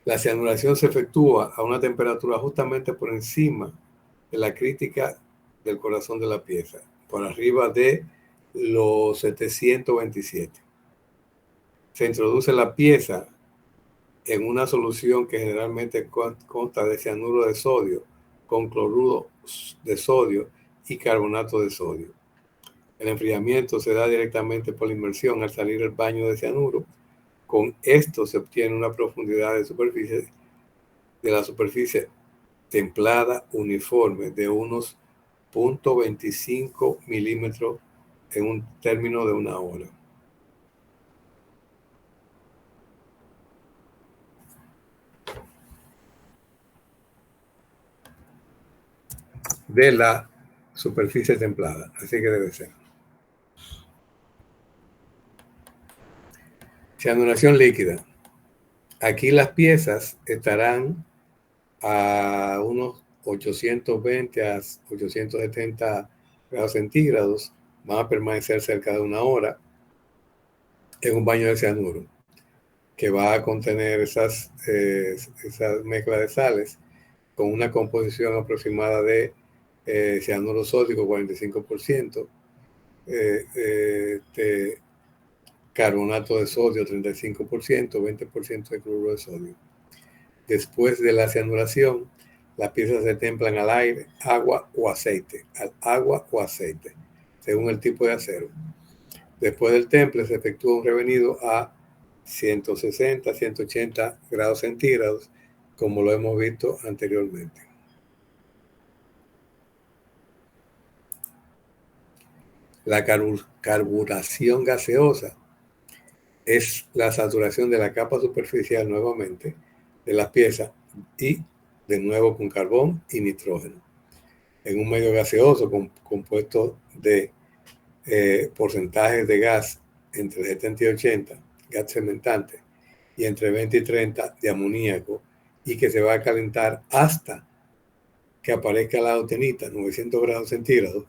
La cianuración se efectúa a una temperatura justamente por encima de la crítica del corazón de la pieza, por arriba de los 727. Se introduce la pieza en una solución que generalmente consta de cianuro de sodio con cloruro de sodio y carbonato de sodio. El enfriamiento se da directamente por la inmersión al salir el baño de cianuro. Con esto se obtiene una profundidad de la superficie templada uniforme de unos 0.25 milímetros en un término de 1 hora. De la superficie templada, así que debe ser. Cianuración líquida. Aquí las piezas estarán a unos 820 a 870 grados centígrados, van a permanecer cerca de 1 hora en un baño de cianuro que va a contener esas mezclas de sales con una composición aproximada de cianuro sódico 45%, carbonato de sodio 35%, 20% de cloruro de sodio. Después de la cianuración, las piezas se templan al aire, agua o aceite, según el tipo de acero. Después del temple se efectúa un revenido a 160, 180 grados centígrados, como lo hemos visto anteriormente. La carburación gaseosa es la saturación de la capa superficial nuevamente de las piezas y de nuevo con carbón y nitrógeno en un medio gaseoso compuesto de porcentajes de gas entre 70 y 80, gas cementante, y entre 20 y 30 de amoníaco, y que se va a calentar hasta que aparezca la austenita, 900 grados centígrados.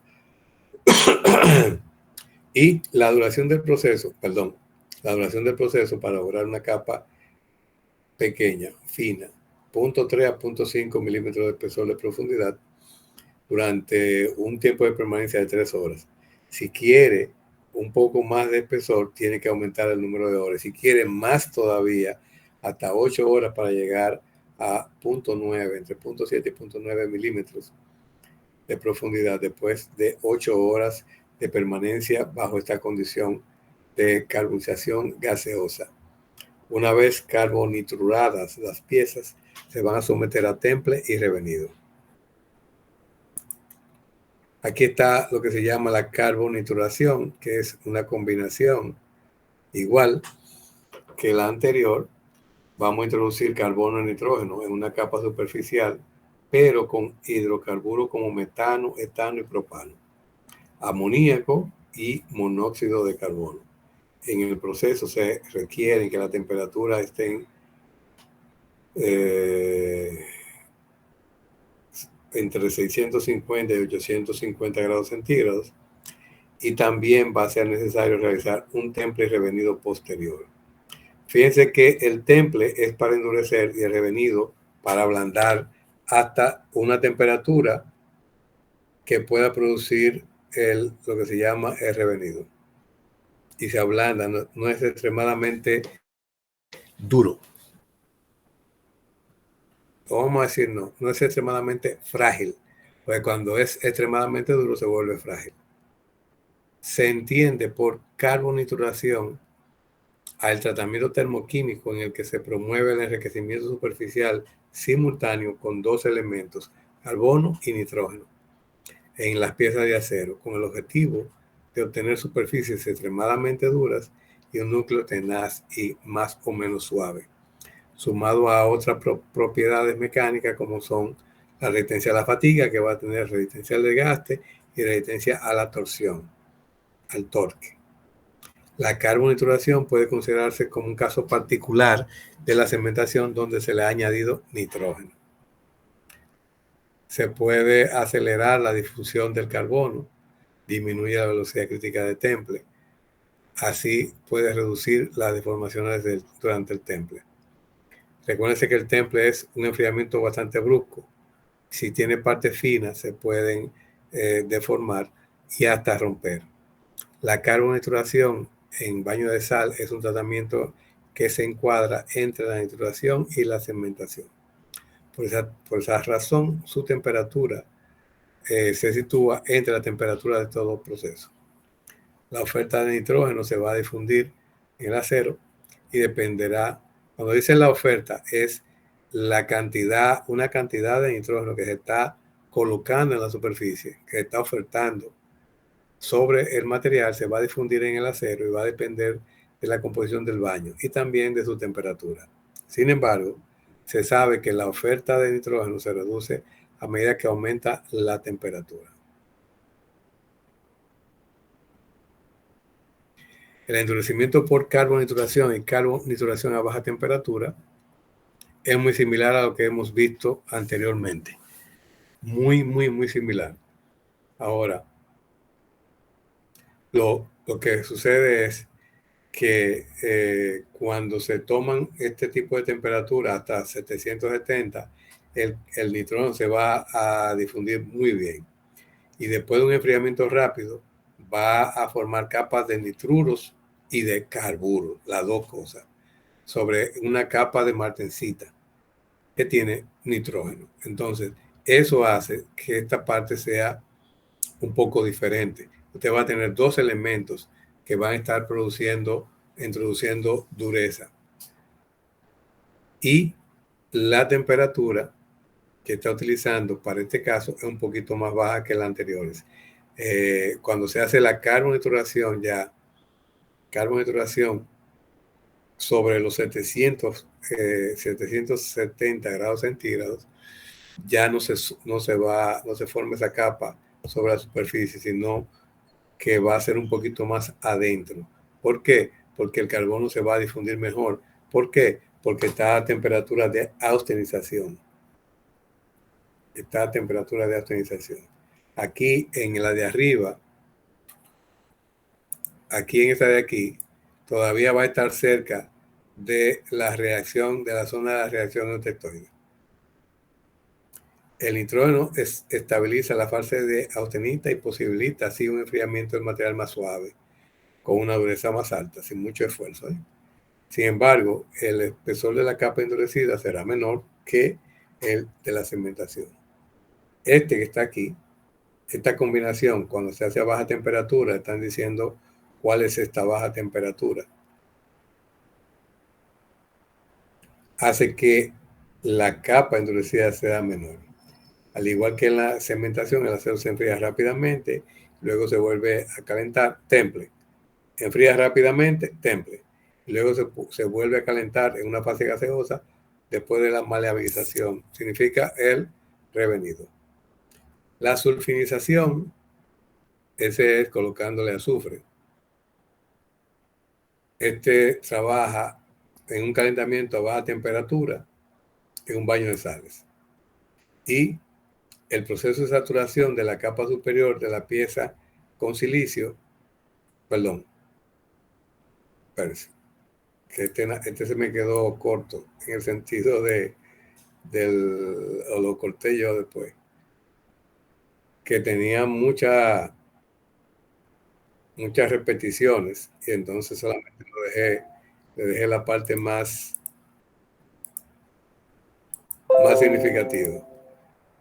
Y la duración del proceso para lograr una capa pequeña, fina, 0.3 a 0.5 milímetros de espesor de profundidad durante un tiempo de permanencia de 3 horas. Si quiere un poco más de espesor, tiene que aumentar el número de horas. Si quiere más todavía, hasta 8 horas para llegar a 0.9, entre 0.7 y 0.9 milímetros de profundidad después de 8 horas de permanencia bajo esta condición de carbonización gaseosa. Una vez carbonituradas las piezas, se van a someter a temple y revenido. Aquí está lo que se llama la carbonituración, que es una combinación igual que la anterior. Vamos a introducir carbono y nitrógeno en una capa superficial, pero con hidrocarburos como metano, etano y propano, amoníaco y monóxido de carbono. En el proceso se requiere que la temperatura esté entre 650 y 850 grados centígrados, y también va a ser necesario realizar un temple y revenido posterior. Fíjense que el temple es para endurecer y el revenido para ablandar hasta una temperatura que pueda producir lo que se llama el revenido. Y se ablanda, no es extremadamente duro. O vamos a decir no es extremadamente frágil, porque cuando es extremadamente duro se vuelve frágil. Se entiende por carbonituración al tratamiento termoquímico en el que se promueve el enriquecimiento superficial simultáneo con dos elementos, carbono y nitrógeno, en las piezas de acero, con el objetivo de obtener superficies extremadamente duras y un núcleo tenaz y más o menos suave, sumado a otras propiedades mecánicas como son la resistencia a la fatiga, que va a tener resistencia al desgaste y resistencia a la torsión, al torque. La carbonituración puede considerarse como un caso particular de la cementación donde se le ha añadido nitrógeno. Se puede acelerar la difusión del carbono, disminuye la velocidad crítica de temple. Así puede reducir las deformaciones durante el temple. Recuérdense que el temple es un enfriamiento bastante brusco. Si tiene partes finas, se pueden deformar y hasta romper. La carbonituración en baño de sal es un tratamiento que se encuadra entre la nituración y la cementación. Por esa razón, su temperatura se sitúa entre la temperatura de todo proceso. La oferta de nitrógeno se va a difundir en el acero y dependerá, cuando dice la oferta, es la cantidad, una cantidad de nitrógeno que se está colocando en la superficie, que se está ofertando sobre el material, se va a difundir en el acero y va a depender de la composición del baño y también de su temperatura. Sin embargo, se sabe que la oferta de nitrógeno se reduce a medida que aumenta la temperatura. El endurecimiento por carbonituración y carbonituración a baja temperatura es muy similar a lo que hemos visto anteriormente. Muy similar. Ahora, lo que sucede es que cuando se toman este tipo de temperatura hasta 770, el nitrógeno se va a difundir muy bien. Y después de un enfriamiento rápido, va a formar capas de nitruros y de carburos, las dos cosas, sobre una capa de martensita que tiene nitrógeno. Entonces, eso hace que esta parte sea un poco diferente. Usted va a tener dos elementos que van a estar introduciendo dureza. Y la temperatura que está utilizando para este caso es un poquito más baja que las anteriores. Cuando se hace la carbonituración sobre los 770 grados centígrados, ya no se forma esa capa sobre la superficie, sino que va a ser un poquito más adentro. ¿Por qué? Porque el carbono se va a difundir mejor. ¿Por qué? Porque está a temperatura de austenización. Está a temperatura de austenización. Aquí en la de arriba, aquí en esta de aquí, todavía va a estar cerca de la reacción, de la zona de la reacción eutectónica. El nitrógeno estabiliza la fase de austenita y posibilita así un enfriamiento del material más suave, con una dureza más alta, sin mucho esfuerzo. Sin embargo, el espesor de la capa endurecida será menor que el de la cementación. Este que está aquí, esta combinación, cuando se hace a baja temperatura, están diciendo cuál es esta baja temperatura. Hace que la capa endurecida sea menor. Al igual que en la cementación, el acero se enfría rápidamente, luego se vuelve a calentar, temple. Enfría rápidamente, temple. Y luego se vuelve a calentar en una fase gaseosa después de la maleabilización. Significa el revenido. La sulfinización, ese es colocándole azufre. Este trabaja en un calentamiento a baja temperatura en un baño de sales. Y el proceso de saturación de la capa superior de la pieza con silicio, perdón, espérense, que este se me quedó corto en el sentido o lo corté yo después, que tenía muchas repeticiones y entonces solamente le dejé la parte más significativa.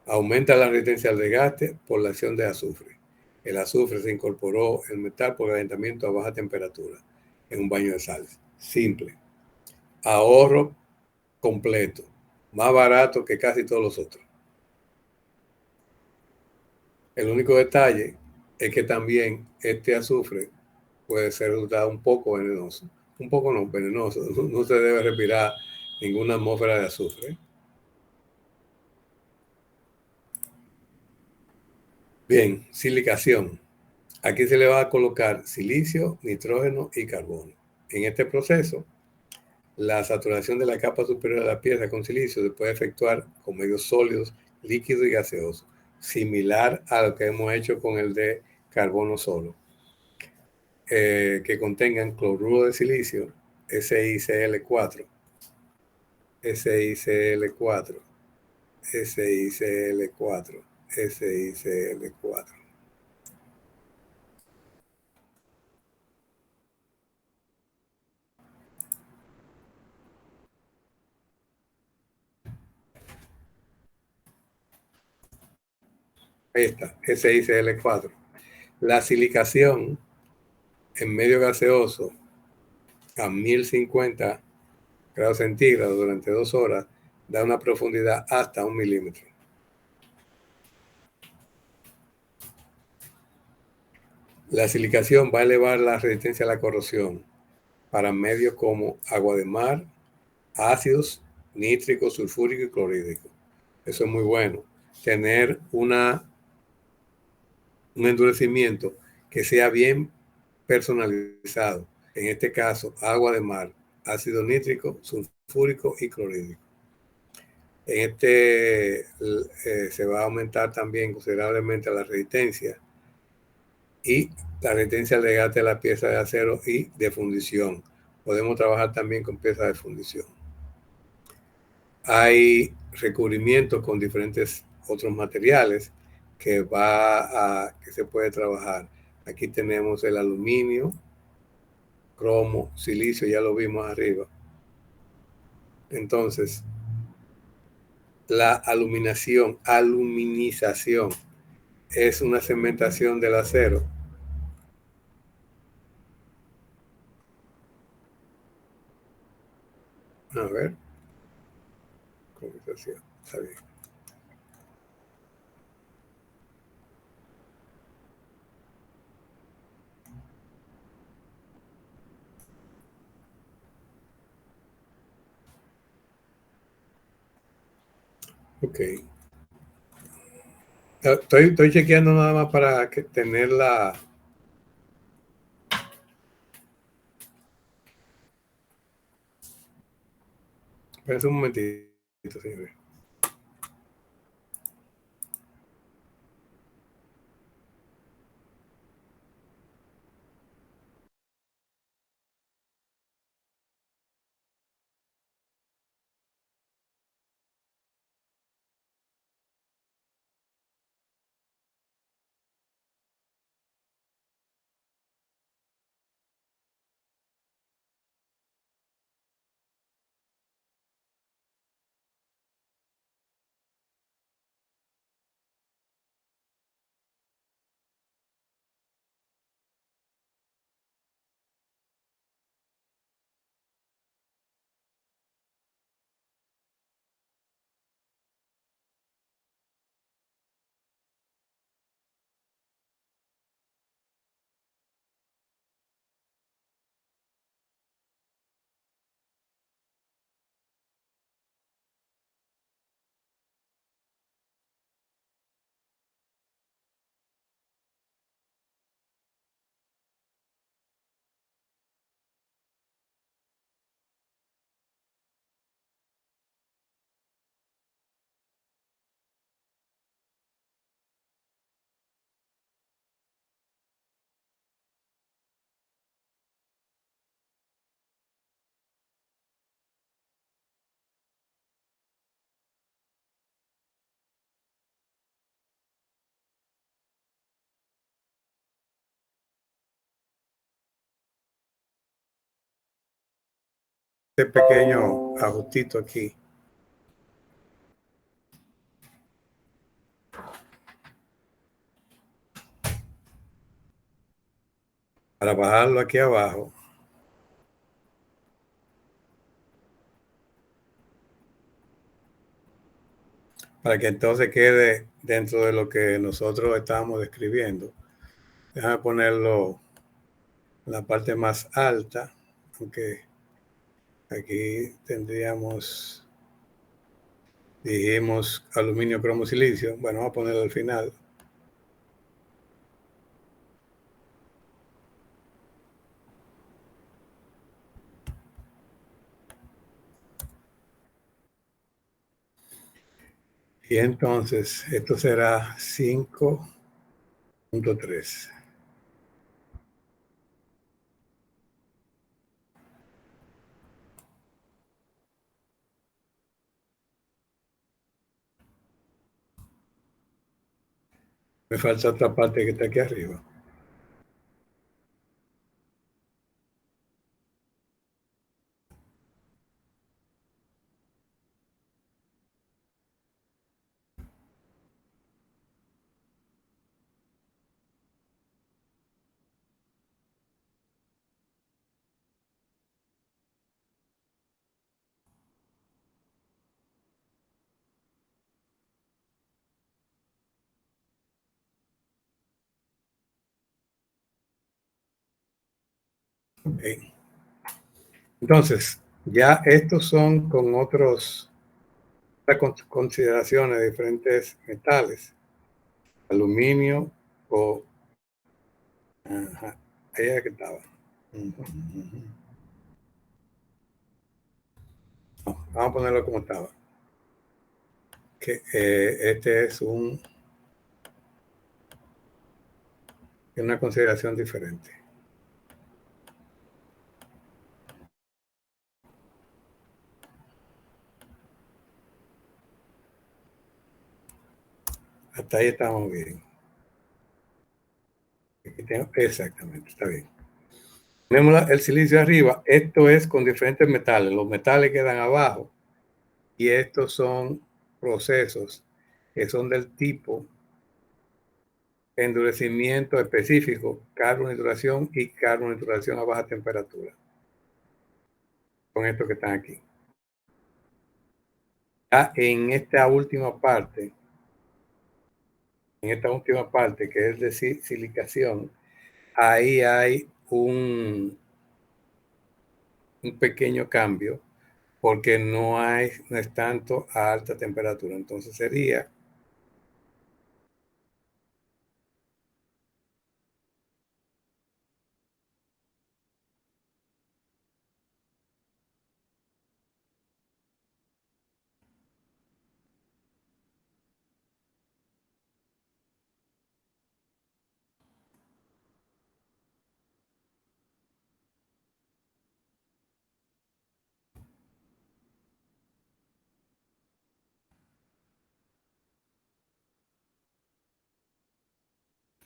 Aumenta la resistencia al desgaste por la acción de azufre. El azufre se incorporó en metal por calentamiento a baja temperatura en un baño de sales. Simple. Ahorro completo. Más barato que casi todos los otros. El único detalle es que también este azufre puede ser resultado un poco venenoso. Un poco no, venenoso. No se debe respirar ninguna atmósfera de azufre. Bien, silicación. Aquí se le va a colocar silicio, nitrógeno y carbono. En este proceso, la saturación de la capa superior de la pieza con silicio se puede efectuar con medios sólidos, líquidos y gaseosos, similar a lo que hemos hecho con el de carbono solo, que contengan cloruro de silicio, SiCl4, SiCl4, SiCl4, SiCl4. Esta, SiCl4. La silicación en medio gaseoso a 1050 grados centígrados durante 2 horas da una profundidad hasta 1 milímetro. La silicación va a elevar la resistencia a la corrosión para medios como agua de mar, ácidos, nítricos, sulfúricos y clorhídricos. Eso es muy bueno. Tener un endurecimiento que sea bien personalizado. En este caso, agua de mar, ácido nítrico, sulfúrico y clorhídrico. En este se va a aumentar también considerablemente la resistencia y la resistencia al desgaste de la pieza de acero y de fundición. Podemos trabajar también con piezas de fundición. Hay recubrimientos con diferentes otros materiales que se puede trabajar. Aquí tenemos el aluminio, cromo, silicio, ya lo vimos arriba. Entonces, la aluminización es una cementación del acero. A ver, conversación, está bien. Ok. Estoy chequeando nada más para tener la... Espérense un momentito, señores. este pequeño ajustito aquí. Para bajarlo aquí abajo. Para que entonces quede dentro de lo que nosotros estábamos describiendo. Déjame ponerlo en la parte más alta, aunque aquí tendríamos, dijimos aluminio, cromo, silicio. Bueno, vamos a ponerlo al final. Y entonces esto será 5.3. Me falta otra parte que está aquí arriba. Okay. Entonces, ya estos son con otras consideraciones de diferentes metales. Aluminio o... Ajá, ahí es que estaba. No, vamos a ponerlo como estaba. Que este es una consideración diferente. Hasta ahí estamos bien. Aquí tengo, exactamente, está bien. Tenemos el silicio arriba. Esto es con diferentes metales. Los metales quedan abajo. Y estos son procesos que son del tipo endurecimiento específico, carbonituración y carbonituración a baja temperatura. Con estos que están aquí. Ya en esta última parte, que es de silicación, ahí hay un pequeño cambio porque no es tanto a alta temperatura. Entonces sería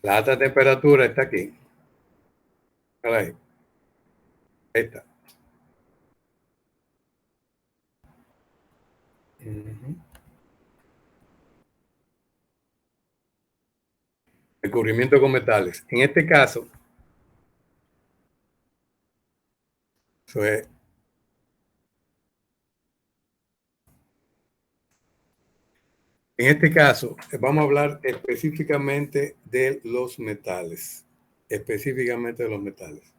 la alta temperatura está aquí. Ahí está. El cubrimiento con metales. En este caso, eso es, en este caso, vamos a hablar específicamente de los metales. Específicamente de los metales.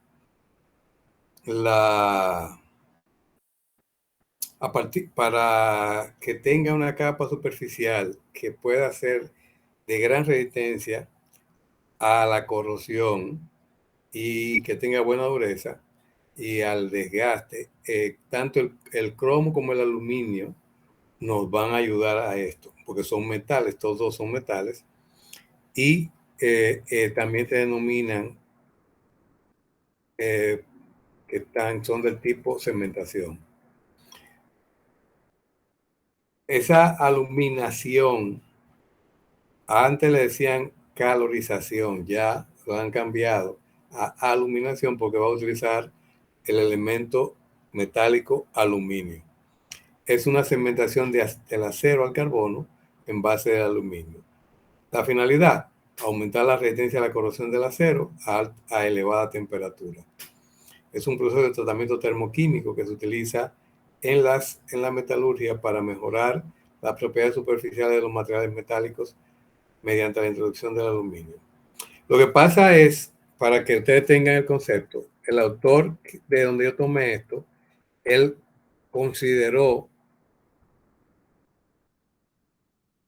Para que tenga una capa superficial que pueda ser de gran resistencia a la corrosión y que tenga buena dureza y al desgaste, tanto el cromo como el aluminio nos van a ayudar a esto, porque son metales, todos dos son metales, y también se denominan que son del tipo cementación. Esa aluminación, antes le decían calorización, ya lo han cambiado a aluminación porque va a utilizar el elemento metálico aluminio. Es una segmentación del acero al carbono en base del aluminio. La finalidad, aumentar la resistencia a la corrosión del acero a elevada temperatura. Es un proceso de tratamiento termoquímico que se utiliza en la metalurgia para mejorar las propiedades superficiales de los materiales metálicos mediante la introducción del aluminio. Lo que pasa es, para que ustedes tengan el concepto, el autor de donde yo tomé esto, él consideró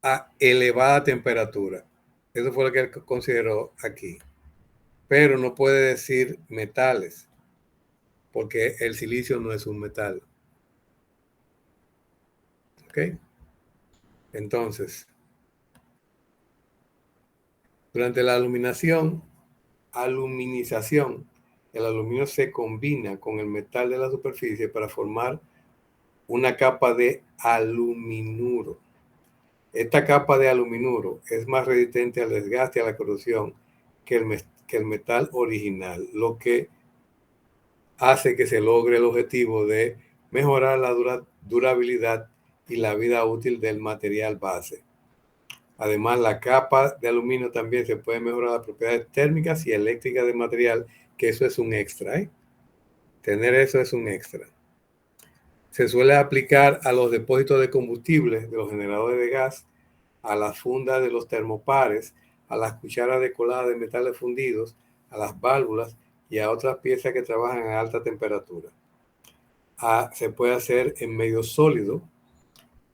a elevada temperatura. Eso fue lo que él consideró aquí. Pero no puede decir metales, porque el silicio no es un metal. ¿Ok? Entonces, durante la aluminización, el aluminio se combina con el metal de la superficie para formar una capa de aluminuro. Esta capa de aluminuro es más resistente al desgaste y a la corrosión que el metal original, lo que hace que se logre el objetivo de mejorar la durabilidad y la vida útil del material base. Además, la capa de aluminio también se puede mejorar las propiedades térmicas y eléctricas del material, que eso es un extra, ¿eh? Tener eso es un extra. Se suele aplicar a los depósitos de combustible de los generadores de gas, a las fundas de los termopares, a las cucharas de colada de metales fundidos, a las válvulas y a otras piezas que trabajan a alta temperatura. Se puede hacer en medio sólido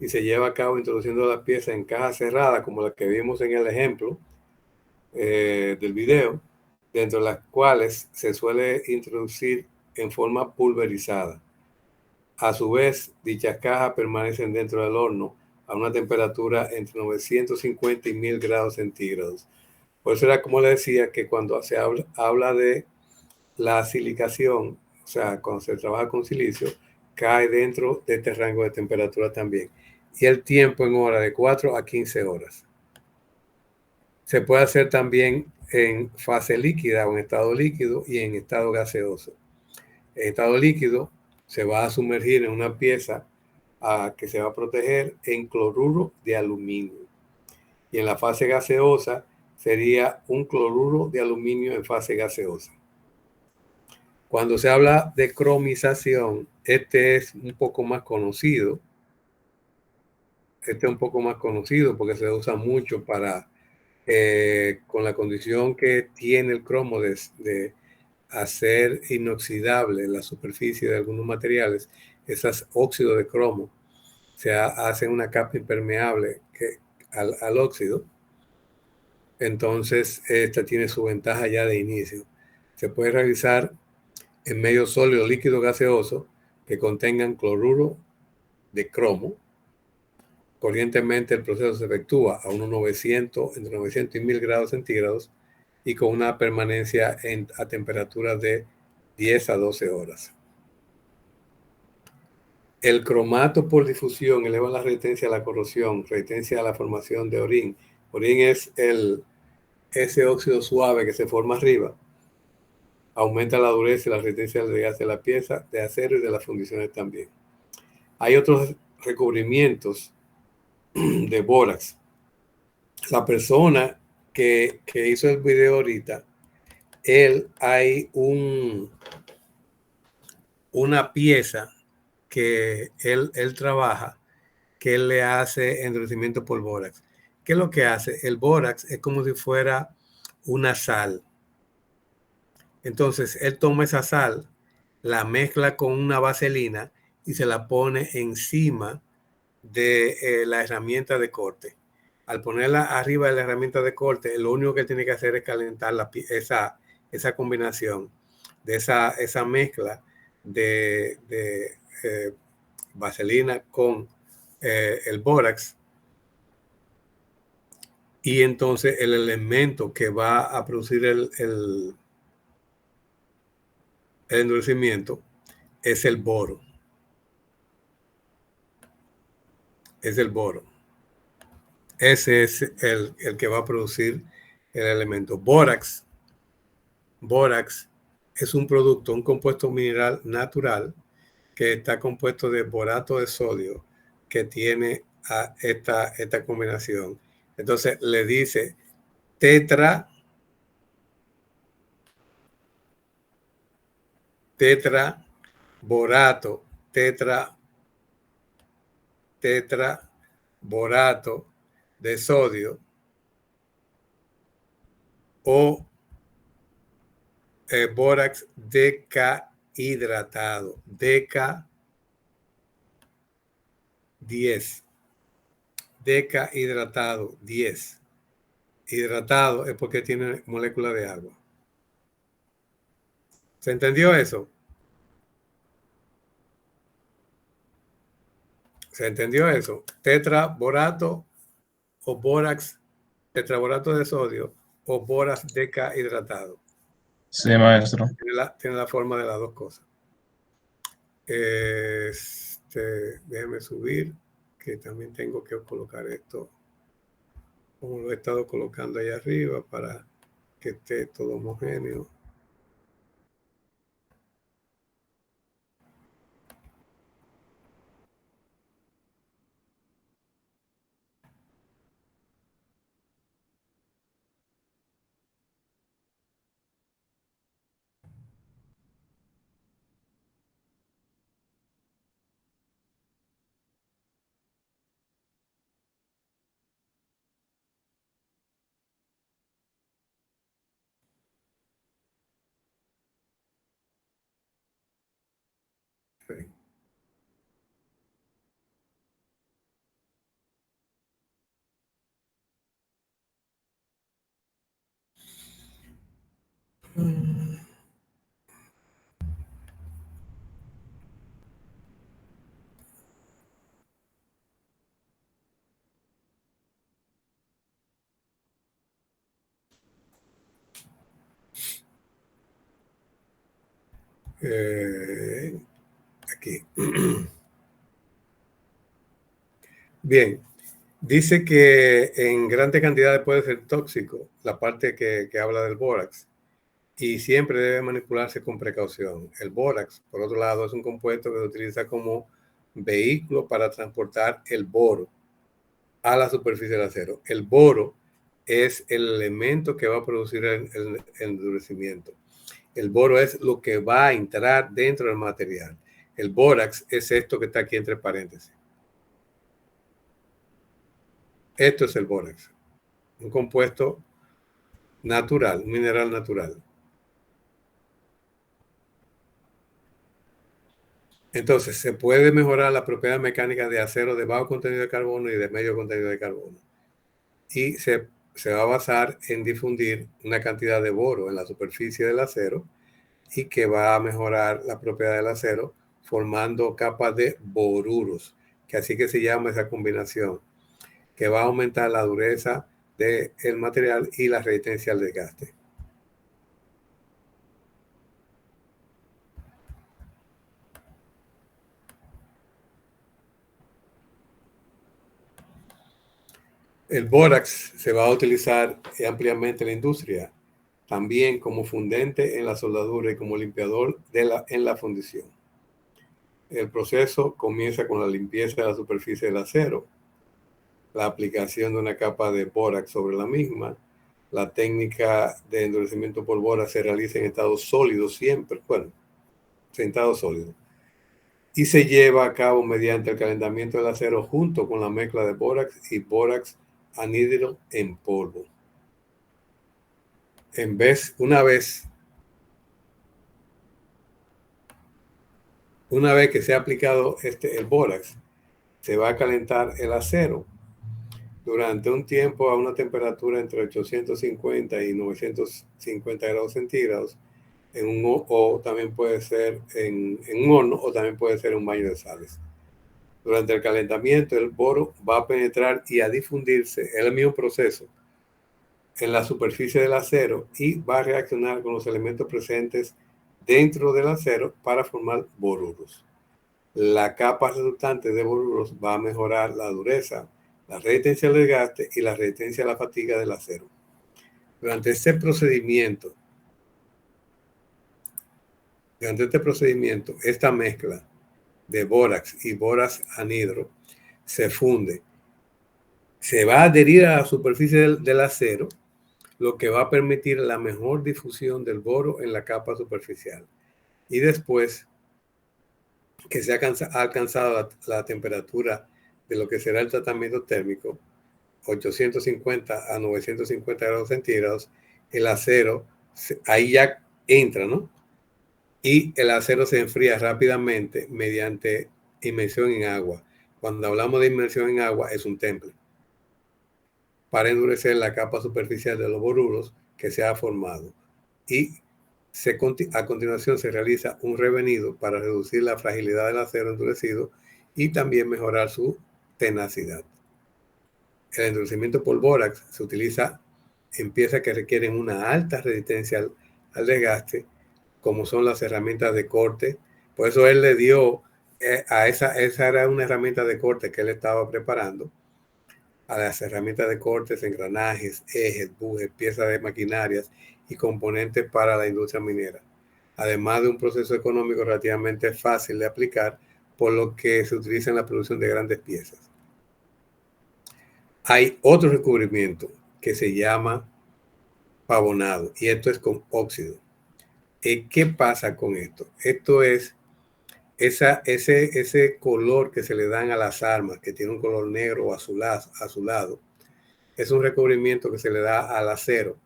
y se lleva a cabo introduciendo la pieza en caja cerrada, como la que vimos en el ejemplo del video, dentro de las cuales se suele introducir en forma pulverizada. A su vez, dichas cajas permanecen dentro del horno a una temperatura entre 950 y 1000 grados centígrados. Por eso era como le decía que cuando se habla de la silicación, o sea, cuando se trabaja con silicio, cae dentro de este rango de temperatura también. Y el tiempo en hora de 4 a 15 horas. Se puede hacer también en fase líquida o en estado líquido y en estado gaseoso. En estado líquido se va a sumergir en una pieza que se va a proteger en cloruro de aluminio. Y en la fase gaseosa sería un cloruro de aluminio en fase gaseosa. Cuando se habla de cromización, este es un poco más conocido. Este es un poco más conocido porque se usa mucho para, con la condición que tiene el cromo de hacer inoxidable la superficie de algunos materiales, esas óxidos de cromo, se hace una capa impermeable al óxido. Entonces, esta tiene su ventaja ya de inicio. Se puede realizar en medio sólido, líquido, gaseoso, que contengan cloruro de cromo. Corrientemente el proceso se efectúa a unos 900, entre 900 y 1000 grados centígrados y con una permanencia a temperaturas de 10 a 12 horas. El cromato por difusión eleva la resistencia a la corrosión, resistencia a la formación de orín. Orín es ese óxido suave que se forma arriba. Aumenta la dureza y la resistencia del desgaste de la pieza de acero y de las fundiciones también. Hay otros recubrimientos de bórax. La persona que hizo el video ahorita, hay una pieza que él trabaja, que él le hace endurecimiento por bórax. ¿Qué es lo que hace? El bórax es como si fuera una sal. Entonces, él toma esa sal, la mezcla con una vaselina y se la pone encima de la herramienta de corte. Al ponerla arriba de la herramienta de corte, lo único que tiene que hacer es calentar esa combinación de esa mezcla de vaselina con el bórax, y entonces el elemento que va a producir el endurecimiento es el boro. Es el boro. Ese es el que va a producir el elemento. Bórax es un producto, un compuesto mineral natural que está compuesto de borato de sodio, que tiene a esta combinación. Entonces le dice tetraborato de sodio o bórax decahidratado, deca 10, decahidratado 10. Hidratado es porque tiene molécula de agua. ¿Se entendió eso? ¿Se entendió eso? Tetraborato o bórax, tetraborato de sodio o bórax decahidratado. Sí, maestro. Tiene la forma de las dos cosas. Déjeme subir, que también tengo que colocar esto como lo he estado colocando ahí arriba para que esté todo homogéneo. Sí. Aquí. Bien, dice que en grandes cantidades puede ser tóxico, la parte que habla del bórax, y siempre debe manipularse con precaución. El bórax, por otro lado, es un compuesto que se utiliza como vehículo para transportar el boro a la superficie del acero. El boro es el elemento que va a producir el endurecimiento. El boro es lo que va a entrar dentro del material. El bórax es esto que está aquí entre paréntesis. Esto es el bórax, un compuesto natural, un mineral natural. Entonces, se puede mejorar la propiedad mecánica de acero de bajo contenido de carbono y de medio contenido de carbono. Y se va a basar en difundir una cantidad de boro en la superficie del acero y que va a mejorar la propiedad del acero formando capas de boruros, que así que se llama esa combinación, que va a aumentar la dureza del material y la resistencia al desgaste. El bórax se va a utilizar ampliamente en la industria, también como fundente en la soldadura y como limpiador en la fundición. El proceso comienza con la limpieza de la superficie del acero, la aplicación de una capa de bórax sobre la misma. La técnica de endurecimiento por bórax se realiza en estado sólido siempre, bueno, en estado sólido, y se lleva a cabo mediante el calentamiento del acero junto con la mezcla de bórax y bórax anhidro en polvo. Una vez que se ha aplicado el bórax, se va a calentar el acero durante un tiempo a una temperatura entre 850 y 950 grados centígrados o también puede ser en un horno o también puede ser un baño de sales. Durante el calentamiento el boro va a penetrar y a difundirse, es el mismo proceso, en la superficie del acero y va a reaccionar con los elementos presentes dentro del acero para formar boruros. La capa resultante de boruros va a mejorar la dureza, la resistencia al desgaste y la resistencia a la fatiga del acero. Durante este procedimiento, esta mezcla de bórax y bórax anhidro se funde. Se va a adherir a la superficie del acero, lo que va a permitir la mejor difusión del boro en la capa superficial. Y después que se ha alcanzado la temperatura de lo que será el tratamiento térmico, 850 a 950 grados centígrados, el acero, ahí ya entra, ¿no? Y el acero se enfría rápidamente mediante inmersión en agua. Cuando hablamos de inmersión en agua, es un temple para endurecer la capa superficial de los borulos que se ha formado. Y a continuación se realiza un revenido para reducir la fragilidad del acero endurecido y también mejorar su tenacidad. El endurecimiento por bórax se utiliza en piezas que requieren una alta resistencia al desgaste, como son las herramientas de corte. Por eso él le dio esa era una herramienta de corte que él estaba preparando, a las herramientas de cortes, engranajes, ejes, bujes, piezas de maquinarias y componentes para la industria minera, además de un proceso económico relativamente fácil de aplicar, por lo que se utiliza en la producción de grandes piezas. Hay otro recubrimiento que se llama pavonado, y esto es con óxido. ¿Qué pasa con esto? Esto es ese color que se le dan a las armas, que tiene un color negro o azulado, es un recubrimiento que se le da al acero,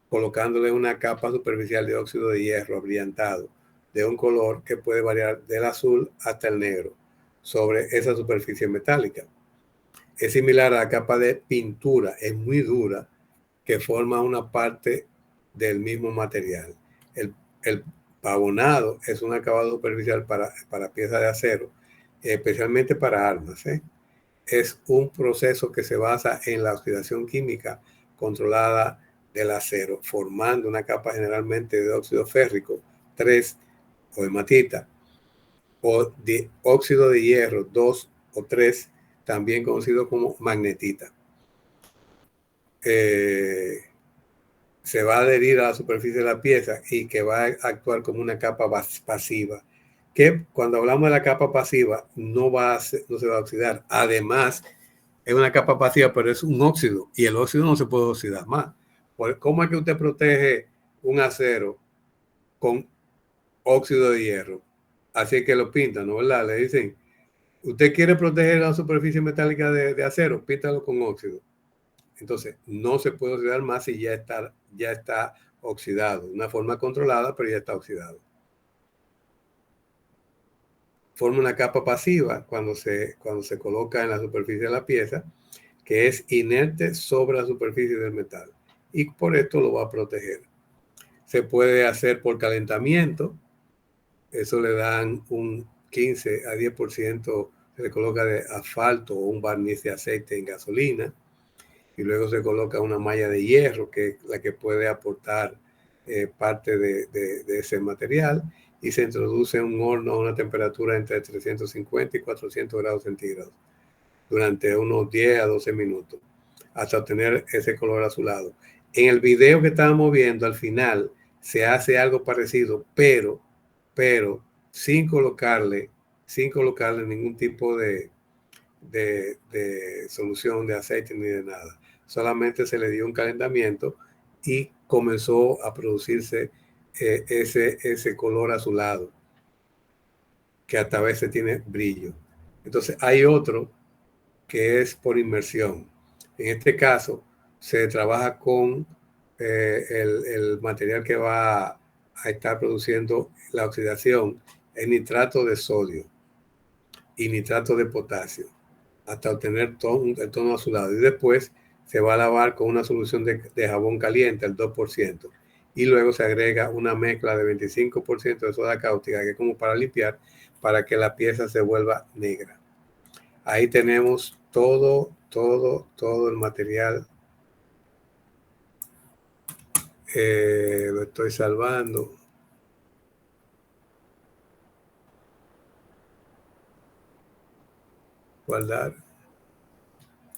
colocándole una capa superficial de óxido de hierro abrillantado, de un color que puede variar del azul hasta el negro, sobre esa superficie metálica. Es similar a la capa de pintura, es muy dura, que forma una parte del mismo material. El pavonado es un acabado superficial para piezas de acero, especialmente para armas. Es un proceso que se basa en la oxidación química controlada del acero, formando una capa generalmente de óxido férrico 3 o hematita, o de óxido de hierro 2 o 3, también conocido como magnetita. Se va a adherir a la superficie de la pieza y que va a actuar como una capa pasiva, que cuando hablamos de la capa pasiva no se va a oxidar. Además, es una capa pasiva, pero es un óxido, y el óxido no se puede oxidar más. ¿Cómo es que usted protege un acero con óxido de hierro? Así que lo pintan, ¿no? ¿Verdad? Le dicen, usted quiere proteger la superficie metálica de acero, píntalo con óxido. Entonces, no se puede oxidar más si ya está oxidado. De una forma controlada, pero ya está oxidado. Forma una capa pasiva cuando se coloca en la superficie de la pieza, que es inerte sobre la superficie del metal, y por esto lo va a proteger. Se puede hacer por calentamiento, eso le dan un 15 a 10%, se le coloca de asfalto o un barniz de aceite en gasolina, y luego se coloca una malla de hierro, que es la que puede aportar parte de ese material, y se introduce en un horno a una temperatura entre 350 y 400 grados centígrados durante unos 10 a 12 minutos hasta obtener ese color azulado. En el video que estábamos viendo, al final se hace algo parecido, pero sin colocarle ningún tipo de solución de aceite ni de nada. Solamente se le dio un calentamiento y comenzó a producirse ese color azulado, que hasta a veces tiene brillo. Entonces hay otro que es por inmersión. En este caso se trabaja con el material que va a estar produciendo la oxidación, el nitrato de sodio y nitrato de potasio, hasta obtener el tono azulado. Y después se va a lavar con una solución de jabón caliente al 2%. Y luego se agrega una mezcla de 25% de soda cáustica, que es como para limpiar, para que la pieza se vuelva negra. Ahí tenemos todo el material. Lo estoy salvando. Guardar.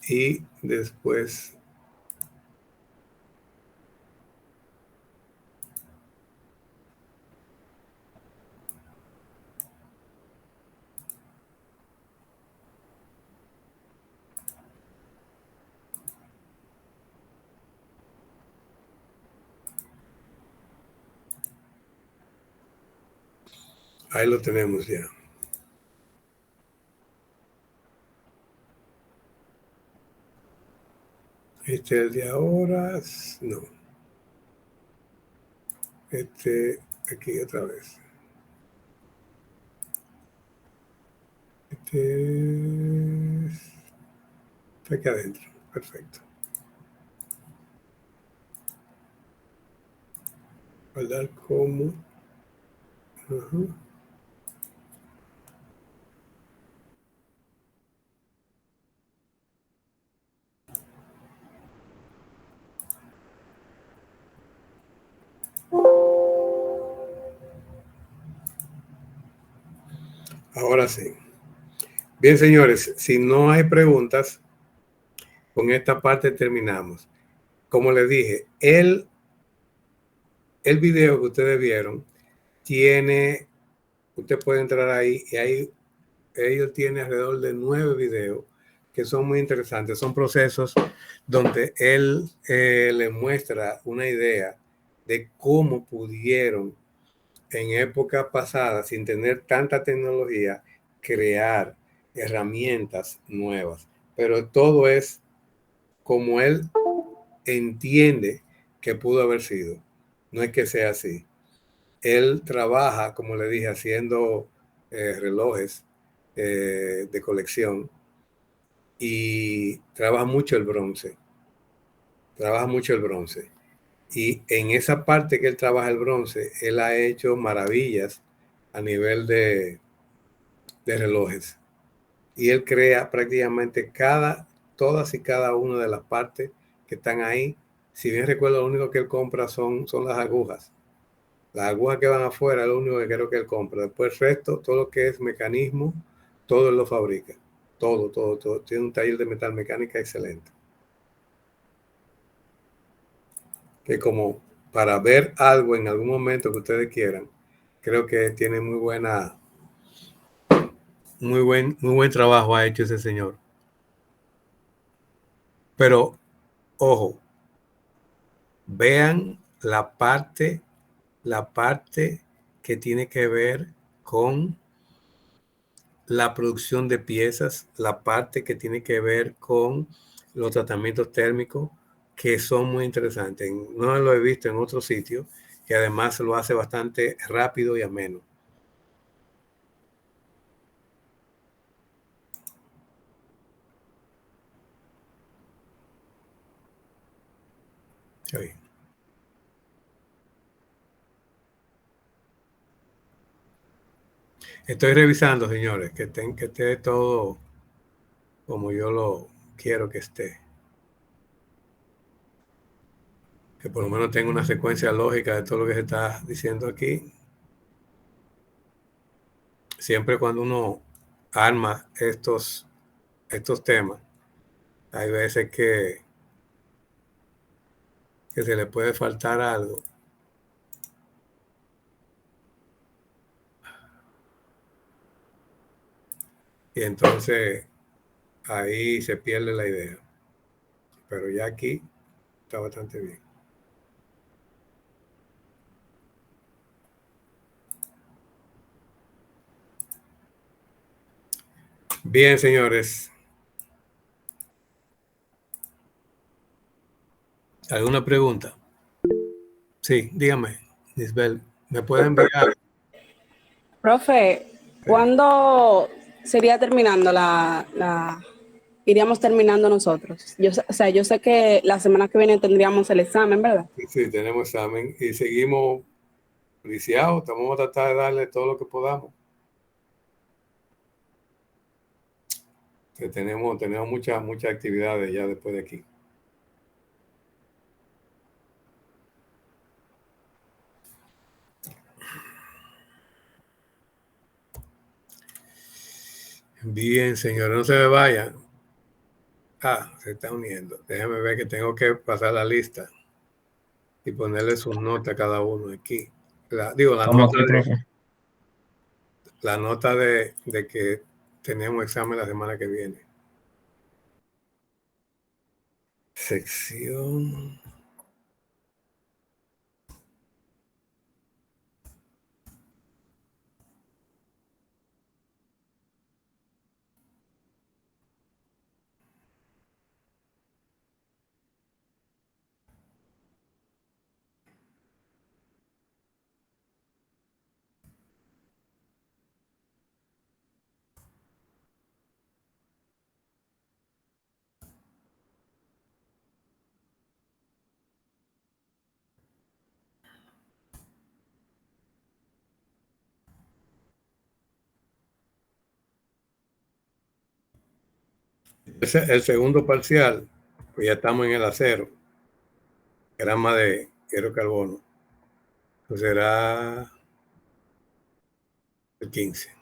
Y después Ahí lo tenemos ya. Este es el de ahora. No. Este, aquí otra vez. Este está aquí adentro. Perfecto. Guardar como. Ajá. Ahora sí. Bien, señores, si no hay preguntas, con esta parte terminamos. Como les dije, el video que ustedes vieron tiene, usted puede entrar ahí y ahí ellos tienen alrededor de 9 videos que son muy interesantes. Son procesos donde él le muestra una idea de cómo pudieron en época pasada, sin tener tanta tecnología, crear herramientas nuevas. Pero todo es como él entiende que pudo haber sido. No es que sea así. Él trabaja, como le dije, haciendo relojes de colección y trabaja mucho el bronce. Trabaja mucho el bronce. Y en esa parte que él trabaja el bronce, él ha hecho maravillas a nivel de relojes. Y él crea prácticamente todas y cada una de las partes que están ahí. Si bien recuerdo, lo único que él compra son las agujas. Las agujas que van afuera es lo único que creo que él compra. Después el resto, todo lo que es mecanismo, todo él lo fabrica. Todo, todo, todo. Tiene un taller de metal mecánica excelente. Que como para ver algo en algún momento que ustedes quieran, creo que tiene muy buen trabajo ha hecho ese señor. Pero, ojo, vean la parte que tiene que ver con la producción de piezas, la parte que tiene que ver con los tratamientos térmicos, que son muy interesantes. No lo he visto en otro sitio, que además lo hace bastante rápido y ameno. Sí. Estoy revisando, señores, que esté todo como yo lo quiero que esté. Que por lo menos tenga una secuencia lógica de todo lo que se está diciendo aquí. Siempre cuando uno arma estos temas, hay veces que se le puede faltar algo. Y entonces ahí se pierde la idea. Pero ya aquí está bastante bien. Bien, señores. ¿Alguna pregunta? Sí, dígame, Lisbel. ¿Me pueden enviar? Profe, ¿cuándo sería terminando iríamos terminando nosotros? Yo sé que la semana que viene tendríamos el examen, ¿verdad? Sí, tenemos examen y seguimos viciados. Vamos a tratar de darle todo lo que podamos. Que tenemos muchas actividades ya después de aquí. Bien, señores, no se me vayan. Se está uniendo. Déjame ver que tengo que pasar la lista y ponerle sus notas a cada uno aquí. La nota de que tenemos examen la semana que viene. Sección. El segundo parcial, pues ya estamos en el acero, grama de hierro-carbono. Entonces será el 15.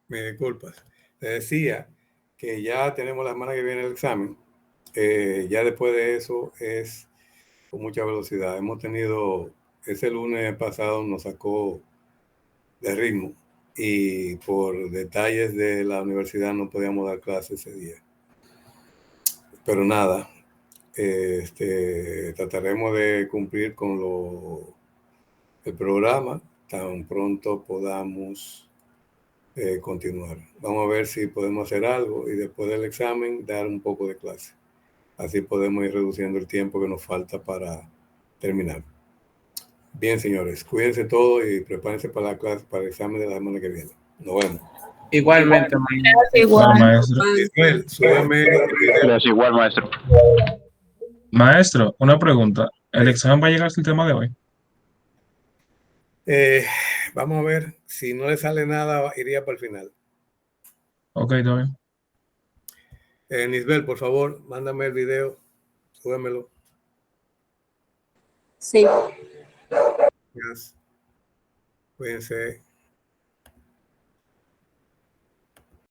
Me disculpas. Te decía que ya tenemos la semana que viene el examen. Ya después de eso es con mucha velocidad. Hemos tenido, ese lunes pasado nos sacó de ritmo y por detalles de la universidad no podíamos dar clases ese día. Pero nada, trataremos de cumplir con el programa tan pronto podamos continuar. Vamos a ver si podemos hacer algo y después del examen dar un poco de clase. Así podemos ir reduciendo el tiempo que nos falta para terminar. Bien, señores, cuídense todos y prepárense para la clase, para el examen de la semana que viene. Nos vemos. Igualmente, Claro, maestro. Ismael, súbeme. Gracias, igual, maestro. Maestro, una pregunta. ¿El examen va a llegar hasta el tema de hoy? Vamos a ver, si no le sale nada, iría para el final. Ok, está bien. Nisbel, por favor, mándame el video, súbemelo. Sí. Yes. Cuídense.